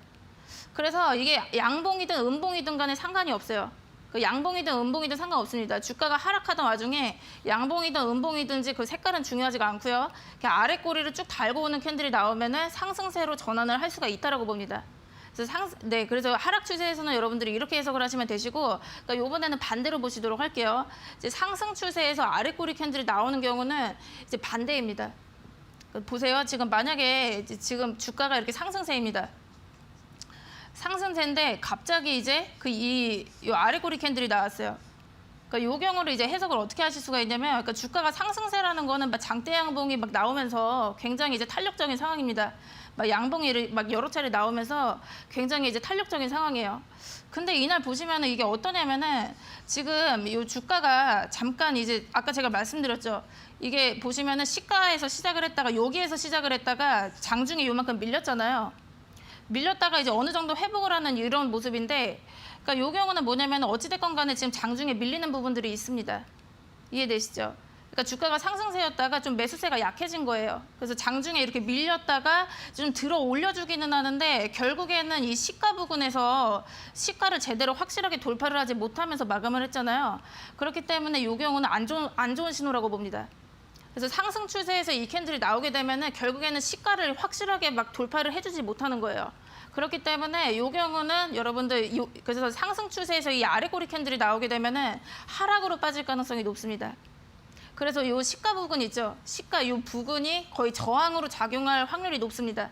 그래서 이게 양봉이든 음봉이든 간에 상관이 없어요. 그 양봉이든 음봉이든 상관없습니다. 주가가 하락하던 와중에 양봉이든 음봉이든지 그 색깔은 중요하지가 않고요. 그냥 아래 꼬리를 쭉 달고 오는 캔들이 나오면은 상승세로 전환을 할 수가 있다라고 봅니다. 그래서 하락 추세에서는 여러분들이 이렇게 해석을 하시면 되시고, 그러니까 이번에는 반대로 보시도록 할게요. 이제 상승 추세에서 아래 꼬리 캔들이 나오는 경우는 이제 반대입니다. 보세요. 지금 만약에 지금 주가가 이렇게 상승세입니다. 상승세인데 갑자기 이제 이 아래 꼬리 캔들이 나왔어요. 그러니까 이 경우를 이제 해석을 어떻게 하실 수가 있냐면, 그러니까 주가가 상승세라는 거는 막 장대 양봉이 막 나오면서 굉장히 이제 탄력적인 상황입니다. 막 양봉이 막 여러 차례 나오면서 굉장히 이제 탄력적인 상황이에요. 근데 이날 보시면은 이게 어떠냐면은 지금 이 주가가 잠깐 이제 아까 제가 말씀드렸죠. 이게 보시면은 시가에서 시작을 했다가 여기에서 시작을 했다가 장중에 요만큼 밀렸잖아요. 밀렸다가 이제 어느 정도 회복을 하는 이런 모습인데, 그러니까 이 경우는 뭐냐면 어찌됐건 간에 지금 장중에 밀리는 부분들이 있습니다. 이해되시죠? 그러니까 주가가 상승세였다가 좀 매수세가 약해진 거예요. 그래서 장중에 이렇게 밀렸다가 좀 들어 올려주기는 하는데 결국에는 이 시가 부근에서 시가를 제대로 확실하게 돌파를 하지 못하면서 마감을 했잖아요. 그렇기 때문에 이 경우는 안 좋은 신호라고 봅니다. 그래서 상승 추세에서 이 캔들이 나오게 되면은 결국에는 시가를 확실하게 막 돌파를 해주지 못하는 거예요. 그렇기 때문에 이 경우는 여러분들 그래서 상승 추세에서 이 아래 꼬리 캔들이 나오게 되면은 하락으로 빠질 가능성이 높습니다. 그래서 이 시가 부근 있죠. 시가 이 부근이 거의 저항으로 작용할 확률이 높습니다.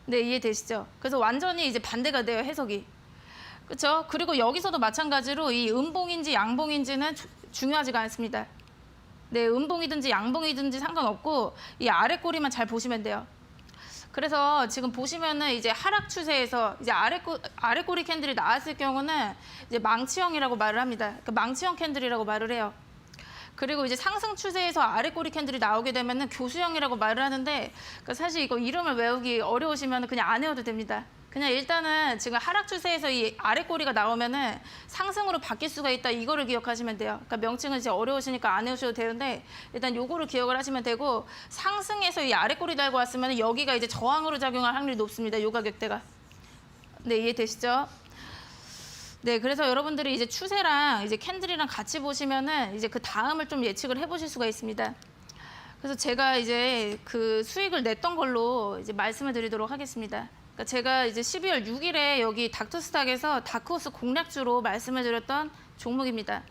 네, 이해되시죠? 그래서 완전히 이제 반대가 돼요, 해석이. 그렇죠? 그리고 여기서도 마찬가지로 이 음봉인지 양봉인지는 중요하지가 않습니다. 네, 음봉이든지 양봉이든지 상관없고 이 아래 꼬리만 잘 보시면 돼요. 그래서 지금 보시면은 이제 하락 추세에서 이제 아래 꼬리 캔들이 나왔을 경우는 이제 망치형이라고 말을 합니다. 그러니까 망치형 캔들이라고 말을 해요. 그리고 이제 상승 추세에서 아래 꼬리 캔들이 나오게 되면은 교수형이라고 말을 하는데 그러니까 사실 이거 이름을 외우기 어려우시면 그냥 안 외워도 됩니다. 그냥 일단은 지금 하락 추세에서 이 아래 꼬리가 나오면은 상승으로 바뀔 수가 있다 이거를 기억하시면 돼요. 그러니까 명칭은 이제 어려우시니까 안 외우셔도 되는데 일단 요거를 기억을 하시면 되고 상승에서 이 아래 꼬리 달고 왔으면 여기가 이제 저항으로 작용할 확률이 높습니다. 요 가격대가. 네, 이해되시죠? 네, 그래서 여러분들이 이제 추세랑 이제 캔들이랑 같이 보시면은 이제 그 다음을 좀 예측을 해보실 수가 있습니다. 그래서 제가 이제 그 수익을 냈던 걸로 이제 말씀을 드리도록 하겠습니다. 그러니까 제가 이제 12월 6일에 여기 닥터스탁에서 다크호스 공략주로 말씀을 드렸던 종목입니다.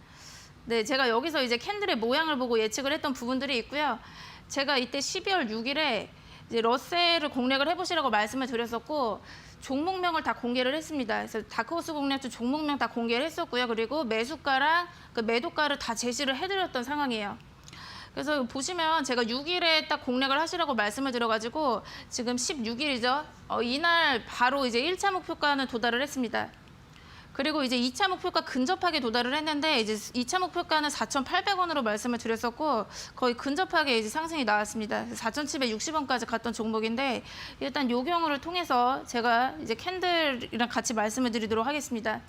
네, 제가 여기서 이제 캔들의 모양을 보고 예측을 했던 부분들이 있고요. 제가 이때 12월 6일에 이제 러셀을 공략을 해보시라고 말씀을 드렸었고 종목명을 다 공개를 했습니다. 그래서 다크호스 공략주 종목명 다 공개를 했었고요. 그리고 매수가랑 그 매도가를 다 제시를 해드렸던 상황이에요. 그래서 보시면 제가 6일에 딱 공략을 하시라고 말씀을 드려가지고 지금 16일이죠. 이날 바로 이제 1차 목표가는 도달을 했습니다. 그리고 이제 2차 목표가 근접하게 도달을 했는데 이제 2차 목표가는 4,800원으로 말씀을 드렸었고 거의 근접하게 이제 상승이 나왔습니다. 4,760원까지 갔던 종목인데 일단 요 경우를 통해서 제가 이제 캔들이랑 같이 말씀을 드리도록 하겠습니다.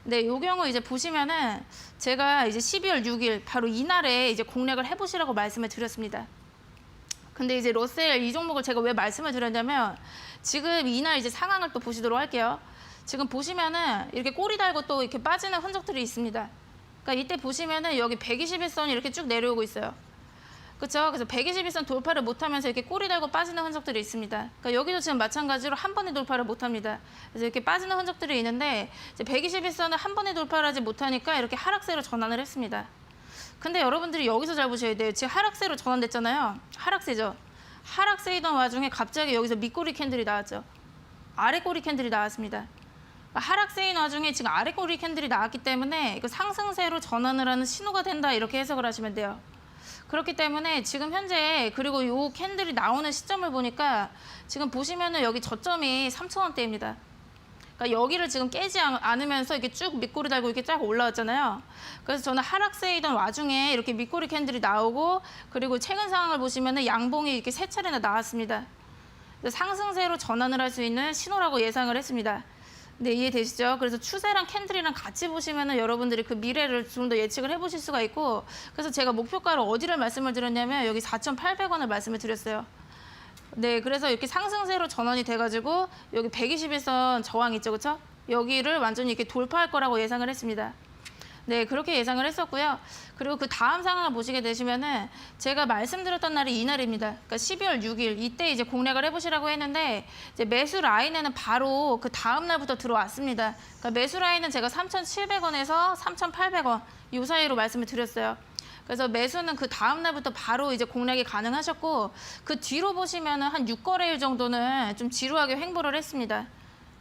네, 요 경우 이제 보시면은 제가 이제 12월 6일 바로 이날에 이제 공략을 해보시라고 말씀을 드렸습니다. 근데 이제 러셀 이 종목을 제가 왜 말씀을 드렸냐면 지금 이날 이제 상황을 또 보시도록 할게요. 지금 보시면은 이렇게 꼬리 달고 또 이렇게 빠지는 흔적들이 있습니다. 그러니까 이때 보시면은 여기 121선이 이렇게 쭉 내려오고 있어요. 그렇죠? 그래서 121선 돌파를 못하면서 이렇게 꼬리 달고 빠지는 흔적들이 있습니다. 그러니까 여기도 지금 마찬가지로 한 번에 돌파를 못합니다. 그래서 이렇게 빠지는 흔적들이 있는데 이제 121선을 한 번에 돌파를 하지 못하니까 이렇게 하락세로 전환을 했습니다. 근데 여러분들이 여기서 잘 보셔야 돼요. 지금 하락세로 전환됐잖아요. 하락세죠. 하락세이던 와중에 갑자기 여기서 밑꼬리 캔들이 나왔죠. 아래 꼬리 캔들이 나왔습니다. 하락세인 와중에 지금 아래 꼬리 캔들이 나왔기 때문에 이거 상승세로 전환을 하는 신호가 된다 이렇게 해석을 하시면 돼요. 그렇기 때문에 지금 현재 그리고 이 캔들이 나오는 시점을 보니까 지금 보시면은 여기 저점이 3,000원대입니다. 그러니까 여기를 지금 깨지 않으면서 이렇게 쭉 밑꼬리 달고 이렇게 쫙 올라왔잖아요. 그래서 저는 하락세이던 와중에 이렇게 밑꼬리 캔들이 나오고 그리고 최근 상황을 보시면은 양봉이 이렇게 세 차례나 나왔습니다. 상승세로 전환을 할 수 있는 신호라고 예상을 했습니다. 네, 이해되시죠? 그래서 추세랑 캔들이랑 같이 보시면은 여러분들이 그 미래를 좀 더 예측을 해보실 수가 있고 그래서 제가 목표가를 어디를 말씀을 드렸냐면 여기 4,800원을 말씀을 드렸어요. 네, 그래서 이렇게 상승세로 전환이 돼가지고 여기 121선 저항 있죠, 그렇죠? 여기를 완전히 이렇게 돌파할 거라고 예상을 했습니다. 네, 그렇게 예상을 했었고요. 그리고 그 다음 상황을 보시게 되시면은 제가 말씀드렸던 날이 이날입니다. 그러니까 12월 6일 이때 이제 공략을 해보시라고 했는데 이제 매수 라인에는 바로 그 다음 날부터 들어왔습니다. 그러니까 매수 라인은 제가 3,700원에서 3,800원 이 사이로 말씀을 드렸어요. 그래서 매수는 그 다음 날부터 바로 이제 공략이 가능하셨고 그 뒤로 보시면은 한 6거래일 정도는 좀 지루하게 횡보를 했습니다.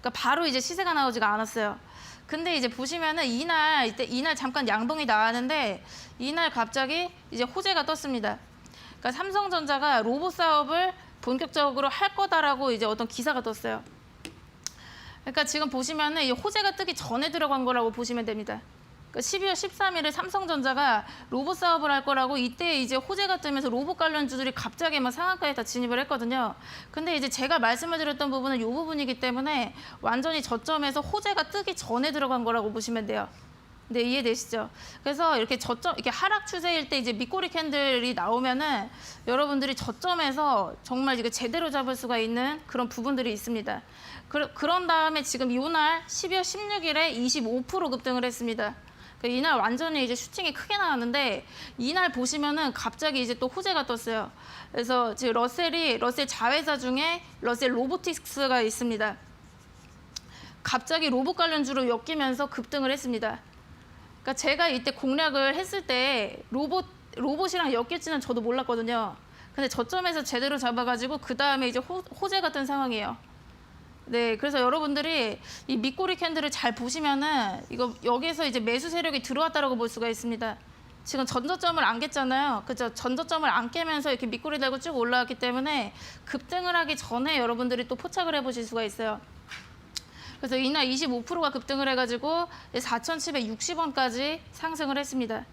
그러니까 바로 이제 시세가 나오지가 않았어요. 근데 이제 보시면은 이날 잠깐 양봉이 나왔는데 이날 갑자기 이제 호재가 떴습니다. 그러니까 삼성전자가 로봇 사업을 본격적으로 할 거다라고 이제 어떤 기사가 떴어요. 그러니까 지금 보시면은 이 호재가 뜨기 전에 들어간 거라고 보시면 됩니다. 그러니까 12월 13일에 삼성전자가 로봇 사업을 할 거라고 이때 이제 호재가 뜨면서 로봇 관련주들이 갑자기 막 상한가에 다 진입을 했거든요. 근데 이제 제가 말씀을 드렸던 부분은 이 부분이기 때문에 완전히 저점에서 호재가 뜨기 전에 들어간 거라고 보시면 돼요. 네, 이해되시죠? 그래서 이렇게 이렇게 하락 추세일 때 이제 밑꼬리 캔들이 나오면은 여러분들이 저점에서 정말 이거 제대로 잡을 수가 있는 그런 부분들이 있습니다. 그런 다음에 지금 이날 12월 16일에 25% 급등을 했습니다. 이날 완전히 이제 슈팅이 크게 나왔는데 이날 보시면은 갑자기 이제 또 호재가 떴어요. 그래서 지금 러셀 자회사 중에 러셀 로보틱스가 있습니다. 갑자기 로봇 관련주로 엮이면서 급등을 했습니다. 그러니까 제가 이때 공략을 했을 때 로봇이랑 엮일지는 저도 몰랐거든요. 근데 저점에서 제대로 잡아가지고 그 다음에 이제 호재 같은 상황이에요. 네, 그래서 여러분들이 이 밑꼬리 캔들을 잘 보시면은 이거 여기에서 이제 매수 세력이 들어왔다라고 볼 수가 있습니다. 지금 전저점을 안 깼잖아요. 그죠? 전저점을 안 깨면서 이렇게 밑꼬리 달고 쭉 올라왔기 때문에 급등을 하기 전에 여러분들이 또 포착을 해보실 수가 있어요. 그래서 이날 25%가 급등을 해가지고 4,760원까지 상승을 했습니다.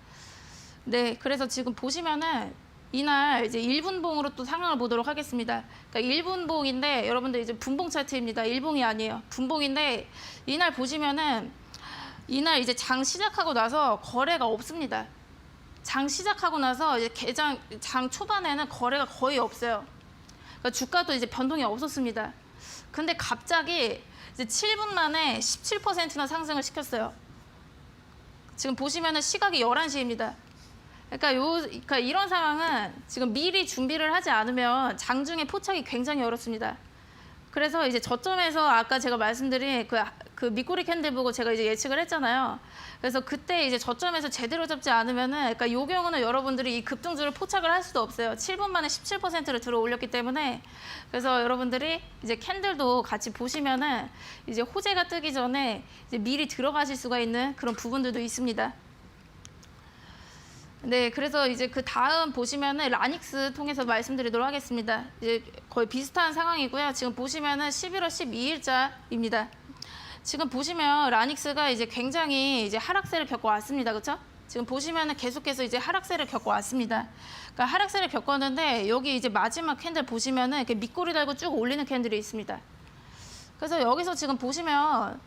네, 그래서 지금 보시면은 이날 이제 1분봉으로 또 상황을 보도록 하겠습니다. 그러니까 1분봉인데 여러분들 이제 분봉 차트입니다. 1봉이 아니에요. 분봉인데 이날 보시면은 이날 이제 장 시작하고 나서 거래가 없습니다. 장 시작하고 나서 이제 장 초반에는 거래가 거의 없어요. 그러니까 주가도 이제 변동이 없었습니다. 근데 갑자기 이제 7분 만에 17%나 상승을 시켰어요. 지금 보시면은 시각이 11시입니다. 그러니까 이런 상황은 지금 미리 준비를 하지 않으면 장중에 포착이 굉장히 어렵습니다. 그래서 이제 저점에서 아까 제가 말씀드린 그 밑꼬리 캔들 보고 제가 이제 예측을 했잖아요. 그래서 그때 이제 저점에서 제대로 잡지 않으면은, 그러니까 이 경우는 여러분들이 이 급등주를 포착을 할 수도 없어요. 7분 만에 17%를 들어 올렸기 때문에. 그래서 여러분들이 이제 캔들도 같이 보시면은 이제 호재가 뜨기 전에 이제 미리 들어가실 수가 있는 그런 부분들도 있습니다. 네, 그래서 이제 그 다음 보시면은 라닉스 통해서 말씀드리도록 하겠습니다. 이제 거의 비슷한 상황이고요. 지금 보시면은 11월 12일자입니다. 지금 보시면 라닉스가 이제 굉장히 이제 하락세를 겪어왔습니다. 그렇죠? 지금 보시면은 계속해서 이제 하락세를 겪어왔습니다. 그러니까 하락세를 겪었는데 여기 이제 마지막 캔들 보시면은 이렇게 밑꼬리 달고 쭉 올리는 캔들이 있습니다. 그래서 여기서 지금 보시면은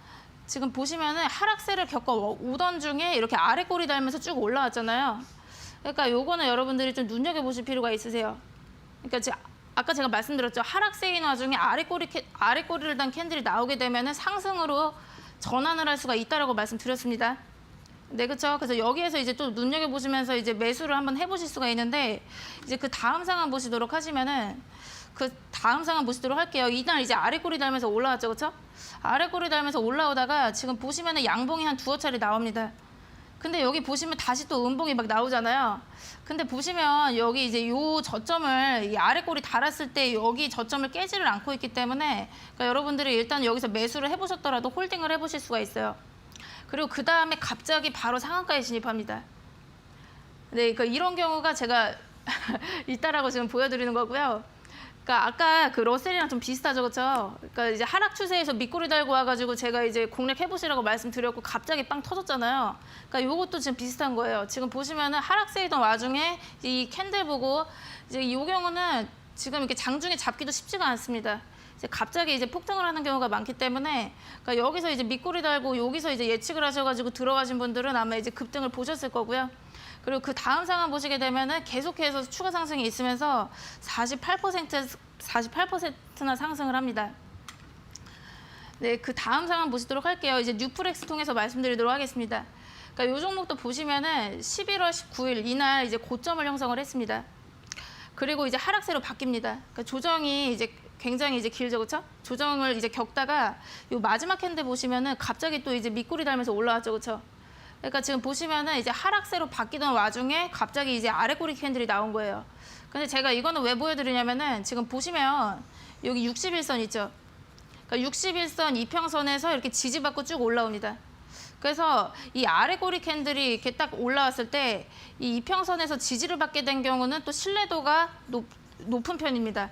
하락세를 겪어오던 중에 이렇게 아래 꼬리 달면서 쭉 올라왔잖아요. 그러니까 요거는 여러분들이 좀 눈여겨보실 필요가 있으세요. 그러니까 아까 제가 말씀드렸죠. 하락세인 와중에 아래 꼬리를 단 캔들이 나오게 되면은 상승으로 전환을 할 수가 있다라고 말씀드렸습니다. 네, 그렇죠. 그래서 여기에서 이제 또 눈여겨보시면서 이제 매수를 한번 해보실 수가 있는데 이제 그 다음 상황 보시도록 하시면은 할게요. 이날 이제 아래 꼬리 달면서 올라왔죠, 그렇죠? 아래 꼬리 달면서 올라오다가 지금 보시면은 양봉이 한 두어 차례 나옵니다. 근데 여기 보시면 다시 또 음봉이 막 나오잖아요. 근데 보시면 여기 이제 요 저점을 이 아래 꼬리 달았을 때 여기 저점을 깨지를 않고 있기 때문에 그러니까 여러분들이 일단 여기서 매수를 해보셨더라도 홀딩을 해보실 수가 있어요. 그리고 그 다음에 갑자기 바로 상한가에 진입합니다. 네, 그러니까 이런 경우가 제가 있다라고 지금 보여드리는 거고요. 그러니까 아까 그 러셀이랑 좀 비슷하죠, 그렇죠? 그러니까 이제 하락 추세에서 밑꼬리 달고 와가지고 제가 이제 공략 해보시라고 말씀드렸고 갑자기 빵 터졌잖아요. 그러니까 요것도 지금 비슷한 거예요. 지금 보시면은 하락세이던 와중에 이 캔들 보고 이제 이 경우는 지금 이렇게 장중에 잡기도 쉽지가 않습니다. 이제 갑자기 이제 폭등을 하는 경우가 많기 때문에 그러니까 여기서 이제 밑꼬리 달고 여기서 이제 예측을 하셔가지고 들어가신 분들은 아마 이제 급등을 보셨을 거고요. 그리고 그 다음 상황 보시게 되면은 계속해서 추가 상승이 있으면서 48%나 상승을 합니다. 네, 그 다음 상황 보시도록 할게요. 이제 뉴프렉스 통해서 말씀드리도록 하겠습니다. 그러니까 이 종목도 보시면은 11월 19일 이날 이제 고점을 형성을 했습니다. 그리고 이제 하락세로 바뀝니다. 그러니까 조정이 이제 굉장히 이제 길죠, 그렇죠? 조정을 이제 겪다가 이 마지막 캔들 보시면은 갑자기 또 이제 밑꼬리 달면서 올라왔죠, 그렇죠? 그러니까 지금 보시면은 이제 하락세로 바뀌던 와중에 갑자기 이제 아래 꼬리 캔들이 나온 거예요. 근데 제가 이거는 왜 보여드리냐면은 지금 보시면 여기 61선 있죠. 그러니까 61선 이평선에서 이렇게 지지받고 쭉 올라옵니다. 그래서 이 아래 꼬리 캔들이 이렇게 딱 올라왔을 때 이 이평선에서 지지를 받게 된 경우는 또 신뢰도가 높은 편입니다.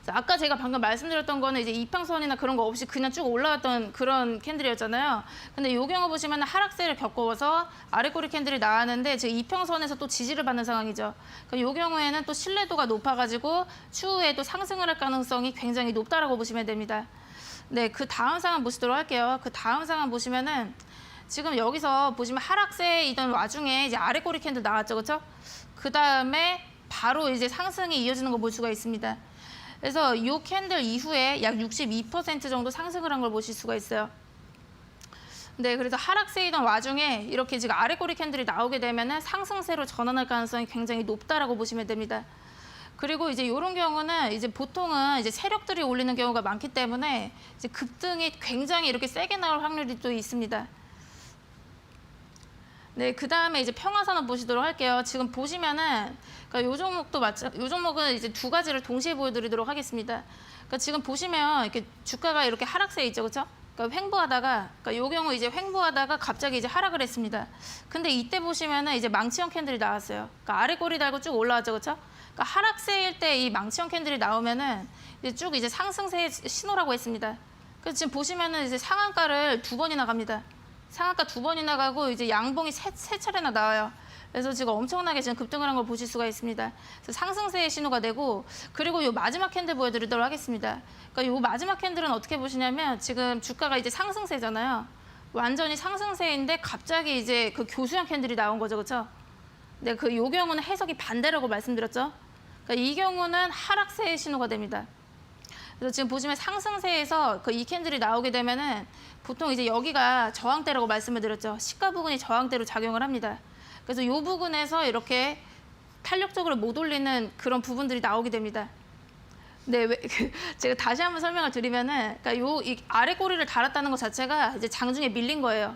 아까 제가 방금 말씀드렸던 거는 이제 이평선이나 그런 거 없이 그냥 쭉 올라왔던 그런 캔들이었잖아요. 근데 이 경우 보시면 하락세를 겪어서 아래 꼬리 캔들이 나왔는데 지금 이평선에서 또 지지를 받는 상황이죠. 그러니까 이 경우에는 또 신뢰도가 높아가지고 추후에 또 상승을 할 가능성이 굉장히 높다라고 보시면 됩니다. 네, 그 다음 상황 보시도록 할게요. 그 다음 상황 보시면은 지금 여기서 보시면 하락세이던 와중에 이제 아래 꼬리 캔들 나왔죠, 그렇죠? 그 다음에 바로 이제 상승이 이어지는 거 볼 수가 있습니다. 그래서 이 캔들 이후에 약 62% 정도 상승을 한 걸 보실 수가 있어요. 네, 그래서 하락세이던 와중에 이렇게 지금 아래 꼬리 캔들이 나오게 되면은 상승세로 전환할 가능성이 굉장히 높다라고 보시면 됩니다. 그리고 이제 이런 경우는 이제 보통은 이제 세력들이 올리는 경우가 많기 때문에 이제 급등이 굉장히 이렇게 세게 나올 확률이 또 있습니다. 네, 그 다음에 이제 평화산업 보시도록 할게요. 지금 보시면은, 그러니까 요 종목은 이제 두 가지를 동시에 보여드리도록 하겠습니다. 그러니까 지금 보시면 이렇게 주가가 이렇게 하락세에 있죠, 그렇죠? 그러니까 횡보하다가, 그러니까 요 경우 이제 횡보하다가 갑자기 이제 하락을 했습니다. 근데 이때 보시면은 이제 망치형 캔들이 나왔어요. 그러니까 아래 꼬리 달고 쭉 올라왔죠, 그렇죠? 그러니까 하락세일 때 이 망치형 캔들이 나오면은 이제 쭉 이제 상승세의 신호라고 했습니다. 그래서 지금 보시면은 이제 상한가를 2번이나 갑니다. 상한가 2번이나 가고 이제 양봉이 세 차례나 나와요. 그래서 지금 엄청나게 지금 급등을 한 걸 보실 수가 있습니다. 그래서 상승세의 신호가 되고, 그리고 이 마지막 캔들 보여드리도록 하겠습니다. 그러니까 이 마지막 캔들은 어떻게 보시냐면 지금 주가가 이제 상승세잖아요. 완전히 상승세인데 갑자기 이제 그 교수형 캔들이 나온 거죠, 그렇죠? 네, 요 경우는 해석이 반대라고 말씀드렸죠. 그러니까 이 경우는 하락세의 신호가 됩니다. 그래서 지금 보시면 상승세에서 그 이 캔들이 나오게 되면은 보통 이제 여기가 저항대라고 말씀을 드렸죠. 시가 부근이 저항대로 작용을 합니다. 그래서 이 부분에서 이렇게 탄력적으로 못 올리는 그런 부분들이 나오게 됩니다. 네, 제가 다시 한번 설명을 드리면은, 그러니까 이 아래 꼬리를 달았다는 것 자체가 이제 장중에 밀린 거예요.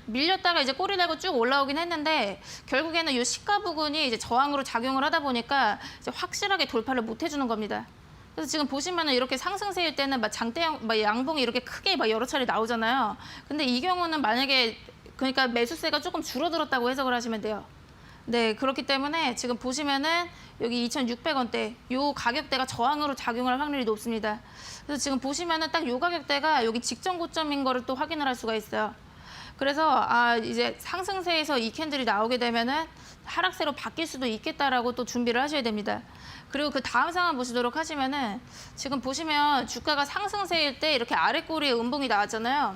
밀렸다가 이제 꼬리 달고 쭉 올라오긴 했는데 결국에는 이 시가 부근이 이제 저항으로 작용을 하다 보니까 이제 확실하게 돌파를 못 해주는 겁니다. 그래서 지금 보시면은 이렇게 상승세일 때는 막 양봉이 이렇게 크게 막 여러 차례 나오잖아요. 근데 이 경우는 만약에 그러니까 매수세가 조금 줄어들었다고 해석을 하시면 돼요. 네, 그렇기 때문에 지금 보시면은 여기 2,600원대 요 가격대가 저항으로 작용할 확률이 높습니다. 그래서 지금 보시면은 딱 요 가격대가 여기 직전 고점인 거를 또 확인을 할 수가 있어요. 그래서 이제 상승세에서 이 캔들이 나오게 되면은 하락세로 바뀔 수도 있겠다라고 또 준비를 하셔야 됩니다. 그리고 그 다음 상황 보시도록 하시면은 지금 보시면 주가가 상승세일 때 이렇게 아래 꼬리에 음봉이 나왔잖아요.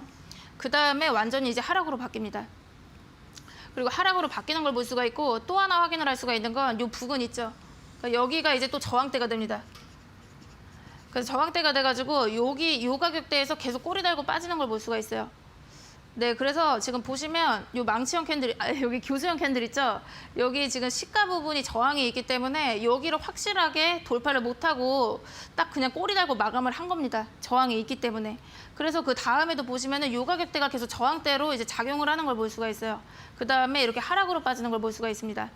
그 다음에 완전히 이제 하락으로 바뀝니다. 그리고 하락으로 바뀌는 걸 볼 수가 있고, 또 하나 확인을 할 수가 있는 건 이 부근 있죠. 그러니까 여기가 이제 또 저항대가 됩니다. 그래서 저항대가 돼가지고 여기 요 가격대에서 계속 꼬리 달고 빠지는 걸 볼 수가 있어요. 네, 그래서 지금 보시면 요 망치형 캔들, 여기 교수형 캔들 있죠? 여기 지금 시가 부분이 저항이 있기 때문에 여기를 확실하게 돌파를 못하고 딱 그냥 꼬리 달고 마감을 한 겁니다. 저항이 있기 때문에. 그래서 그 다음에도 보시면은 요 가격대가 계속 저항대로 이제 작용을 하는 걸 볼 수가 있어요. 그 다음에 이렇게 하락으로 빠지는 걸 볼 수가 있습니다.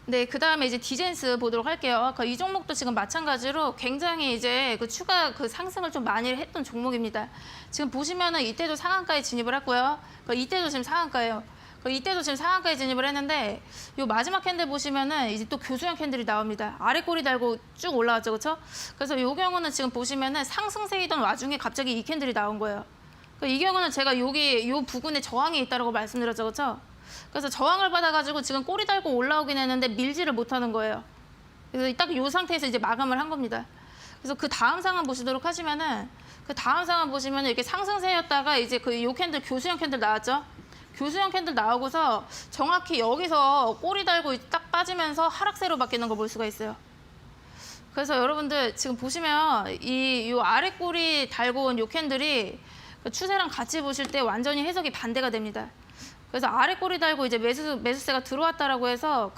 네, 그 다음에 이제 디젠스 보도록 할게요. 이 종목도 지금 마찬가지로 굉장히 이제 그 추가 그 상승을 좀 많이 했던 종목입니다. 지금 보시면은 이때도 상한가에 진입을 했고요. 이때도 지금 상한가예요. 이때도 지금 상한가에 진입을 했는데 요 마지막 캔들 보시면은 이제 또 교수형 캔들이 나옵니다. 아래 꼬리 달고 쭉 올라왔죠, 그렇죠? 그래서 요 경우는 지금 보시면은 상승세이던 와중에 갑자기 이 캔들이 나온 거예요. 이 경우는 제가 여기 요 부근에 저항이 있다라고 말씀드렸죠, 그렇죠? 그래서 저항을 받아가지고 지금 꼬리 달고 올라오긴 했는데 밀지를 못하는 거예요. 그래서 딱 이 상태에서 이제 마감을 한 겁니다. 그래서 그 다음 상황 보시도록 하시면은, 그 다음 상황 보시면은 이렇게 상승세였다가 이제 요 캔들 교수형 캔들 나왔죠. 교수형 캔들 나오고서 정확히 여기서 꼬리 달고 딱 빠지면서 하락세로 바뀌는 걸 볼 수가 있어요. 그래서 여러분들 지금 보시면 요 아래 꼬리 달고 온 요 캔들이 추세랑 같이 보실 때 완전히 해석이 반대가 됩니다. 그래서 아래 꼬리 달고 이제 매수세가 들어왔다라고 해서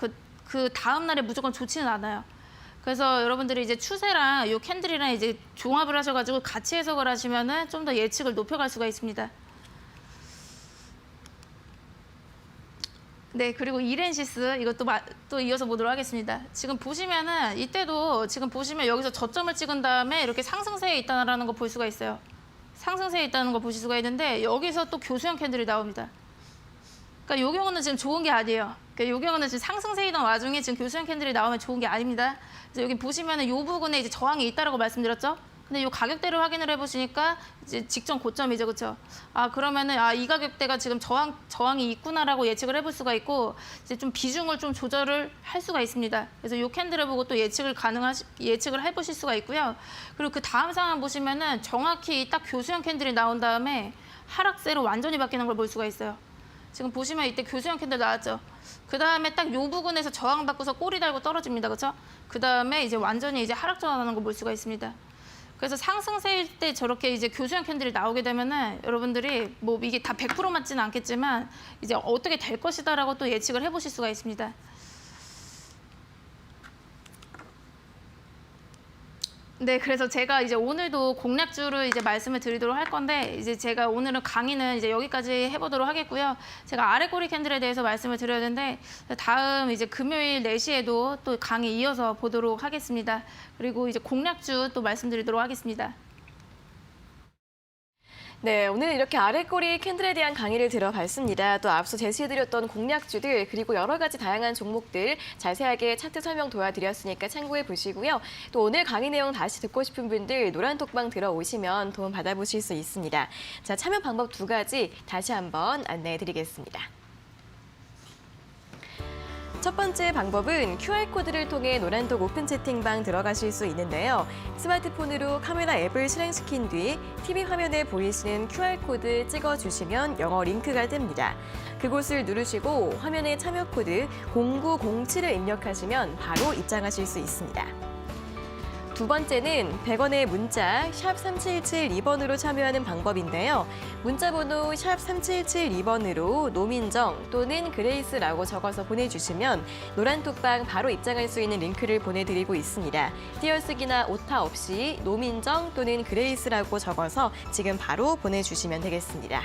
그 다음 날에 무조건 좋지는 않아요. 그래서 여러분들이 이제 추세랑 요 캔들이랑 이제 종합을 하셔가지고 같이 해석을 하시면은 좀 더 예측을 높여갈 수가 있습니다. 네, 그리고 이렌시스 이것도 또 이어서 보도록 하겠습니다. 지금 보시면은 이때도 지금 보시면 여기서 저점을 찍은 다음에 이렇게 상승세에 있다는 거 볼 수가 있어요. 상승세에 있다는 거 보실 수가 있는데 여기서 또 교수형 캔들이 나옵니다. 그러니까 요 경우는 지금 좋은 게 아니에요. 그러니까 요 경우는 지금 상승세이던 와중에 지금 교수형 캔들이 나오면 좋은 게 아닙니다. 그래서 여기 보시면은 요 부분에 이제 저항이 있다라고 말씀드렸죠. 근데 요 가격대를 확인을 해보시니까 이제 직전 고점이죠, 그렇죠? 그러면은 이 가격대가 지금 저항이 있구나라고 예측을 해볼 수가 있고 이제 좀 비중을 좀 조절을 할 수가 있습니다. 그래서 요 캔들을 보고 또 예측을 해보실 수가 있고요. 그리고 그 다음 상황 보시면은 정확히 딱 교수형 캔들이 나온 다음에 하락세로 완전히 바뀌는 걸 볼 수가 있어요. 지금 보시면 이때 교수형 캔들 나왔죠. 그 다음에 딱 요 부분에서 저항받고서 꼬리 달고 떨어집니다. 그렇죠? 그 다음에 이제 완전히 이제 하락 전환하는 걸 볼 수가 있습니다. 그래서 상승세일 때 저렇게 이제 교수형 캔들이 나오게 되면은 여러분들이 뭐 이게 다 100% 맞지는 않겠지만 이제 어떻게 될 것이다라고 또 예측을 해보실 수가 있습니다. 네, 그래서 제가 이제 오늘도 공략주를 이제 말씀을 드리도록 할 건데, 이제 제가 오늘은 강의는 이제 여기까지 해보도록 하겠고요. 제가 아래 꼬리 캔들에 대해서 말씀을 드려야 되는데, 다음 이제 금요일 4시에도 또 강의 이어서 보도록 하겠습니다. 그리고 이제 공략주 또 말씀드리도록 하겠습니다. 네, 오늘 이렇게 아랫꼬리 캔들에 대한 강의를 들어봤습니다. 또 앞서 제시해드렸던 공략주들 그리고 여러 가지 다양한 종목들 자세하게 차트 설명 도와드렸으니까 참고해 보시고요. 또 오늘 강의 내용 다시 듣고 싶은 분들 노란톡방 들어오시면 도움 받아보실 수 있습니다. 자, 참여 방법 2가지 다시 한번 안내해드리겠습니다. 첫 번째 방법은 QR코드를 통해 노란톡 오픈 채팅방 들어가실 수 있는데요. 스마트폰으로 카메라 앱을 실행시킨 뒤 TV 화면에 보이시는 QR코드 찍어주시면 영어 링크가 뜹니다. 그곳을 누르시고 화면에 참여 코드 0907을 입력하시면 바로 입장하실 수 있습니다. 두 번째는 100원의 문자 샵 3772번으로 참여하는 방법인데요. 문자번호 샵 3772번으로 노민정 또는 그레이스라고 적어서 보내주시면 노란톡방 바로 입장할 수 있는 링크를 보내드리고 있습니다. 띄어쓰기나 오타 없이 노민정 또는 그레이스라고 적어서 지금 바로 보내주시면 되겠습니다.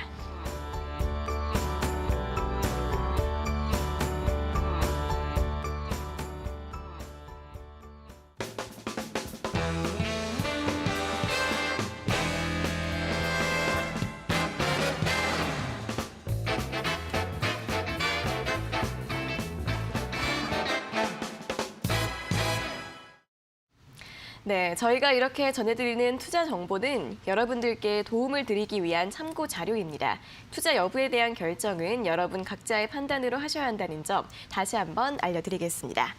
네, 저희가 이렇게 전해드리는 투자 정보는 여러분들께 도움을 드리기 위한 참고 자료입니다. 투자 여부에 대한 결정은 여러분 각자의 판단으로 하셔야 한다는 점 다시 한번 알려드리겠습니다.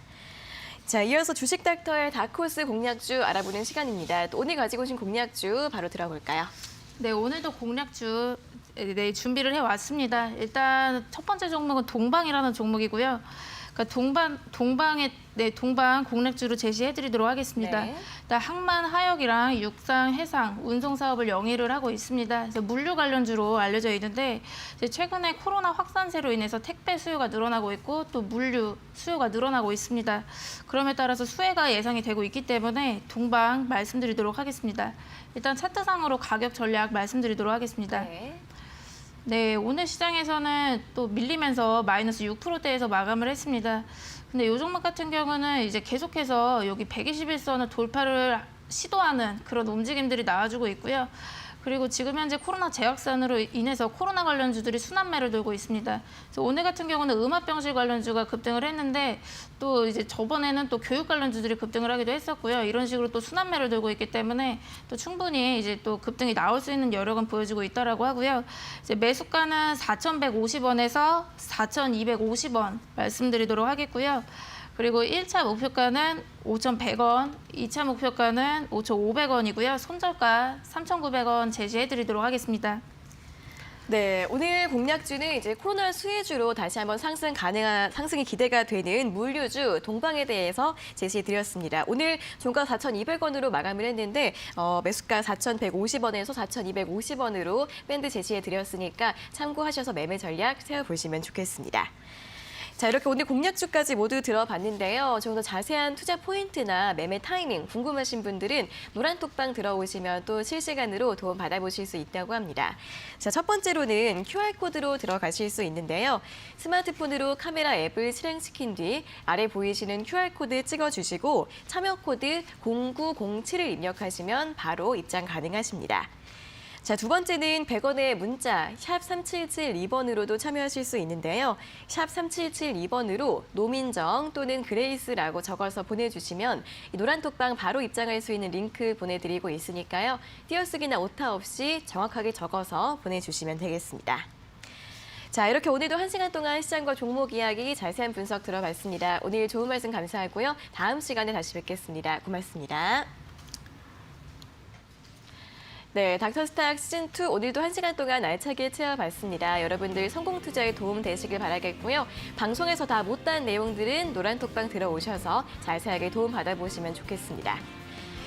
자, 이어서 주식 닥터의 다크호스 공략주 알아보는 시간입니다. 또 오늘 가지고 오신 공략주 바로 들어볼까요? 네, 오늘도 공략주 준비를 해왔습니다. 일단 첫 번째 종목은 동방이라는 종목이고요. 그러니까 동방 공략주로 제시해드리도록 하겠습니다. 네. 일단 항만 하역이랑 육상, 해상, 운송 사업을 영위를 하고 있습니다. 그래서 물류 관련주로 알려져 있는데 이제 최근에 코로나 확산세로 인해서 택배 수요가 늘어나고 있고 또 물류 수요가 늘어나고 있습니다. 그럼에 따라서 수혜가 예상이 되고 있기 때문에 동방 말씀드리도록 하겠습니다. 일단 차트상으로 가격 전략 말씀드리도록 하겠습니다. 네. 네, 오늘 시장에서는 또 밀리면서 마이너스 6%대에서 마감을 했습니다. 근데 이 종목 같은 경우는 이제 계속해서 여기 121선을 돌파를 시도하는 그런 움직임들이 나와주고 있고요. 그리고 지금 현재 코로나 재확산으로 인해서 코로나 관련주들이 순환매를 돌고 있습니다. 그래서 오늘 같은 경우는 음압병실 관련주가 급등을 했는데 또 이제 저번에는 또 교육 관련주들이 급등을 하기도 했었고요. 이런 식으로 또 순환매를 돌고 있기 때문에 또 충분히 이제 또 급등이 나올 수 있는 여력은 보여지고 있다라고 하고요. 이제 매수가는 4,150원에서 4,250원 말씀드리도록 하겠고요. 그리고 1차 목표가는 5,100원, 2차 목표가는 5,500원이고요. 손절가 3,900원 제시해드리도록 하겠습니다. 네, 오늘 공략주는 이제 코로나 수혜주로 다시 한번 상승이 기대가 되는 물류주 동방에 대해서 제시해드렸습니다. 오늘 종가 4,200원으로 마감을 했는데 매수가 4,150원에서 4,250원으로 밴드 제시해드렸으니까 참고하셔서 매매 전략 세워보시면 좋겠습니다. 자, 이렇게 오늘 공략주까지 모두 들어봤는데요. 좀 더 자세한 투자 포인트나 매매 타이밍 궁금하신 분들은 노란톡방 들어오시면 또 실시간으로 도움 받아보실 수 있다고 합니다. 자, 첫 번째로는 QR코드로 들어가실 수 있는데요. 스마트폰으로 카메라 앱을 실행시킨 뒤 아래 보이시는 QR코드 찍어주시고 참여 코드 0907을 입력하시면 바로 입장 가능하십니다. 자, 두 번째는 100원의 문자 샵 3772번으로도 참여하실 수 있는데요. 샵 3772번으로 노민정 또는 그레이스라고 적어서 보내주시면 이 노란톡방 바로 입장할 수 있는 링크 보내드리고 있으니까요. 띄어쓰기나 오타 없이 정확하게 적어서 보내주시면 되겠습니다. 자, 이렇게 오늘도 1시간 동안 시장과 종목 이야기 자세한 분석 들어봤습니다. 오늘 좋은 말씀 감사하고요. 다음 시간에 다시 뵙겠습니다. 고맙습니다. 네, 닥터스탁 시즌2 오늘도 1시간 동안 알차게 채워봤습니다. 여러분들 성공 투자에 도움 되시길 바라겠고요. 방송에서 다 못다한 내용들은 노란톡방 들어오셔서 자세하게 도움 받아보시면 좋겠습니다.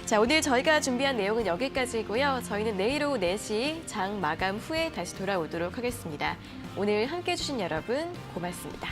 자, 오늘 저희가 준비한 내용은 여기까지고요. 저희는 내일 오후 4시 장 마감 후에 다시 돌아오도록 하겠습니다. 오늘 함께해 주신 여러분 고맙습니다.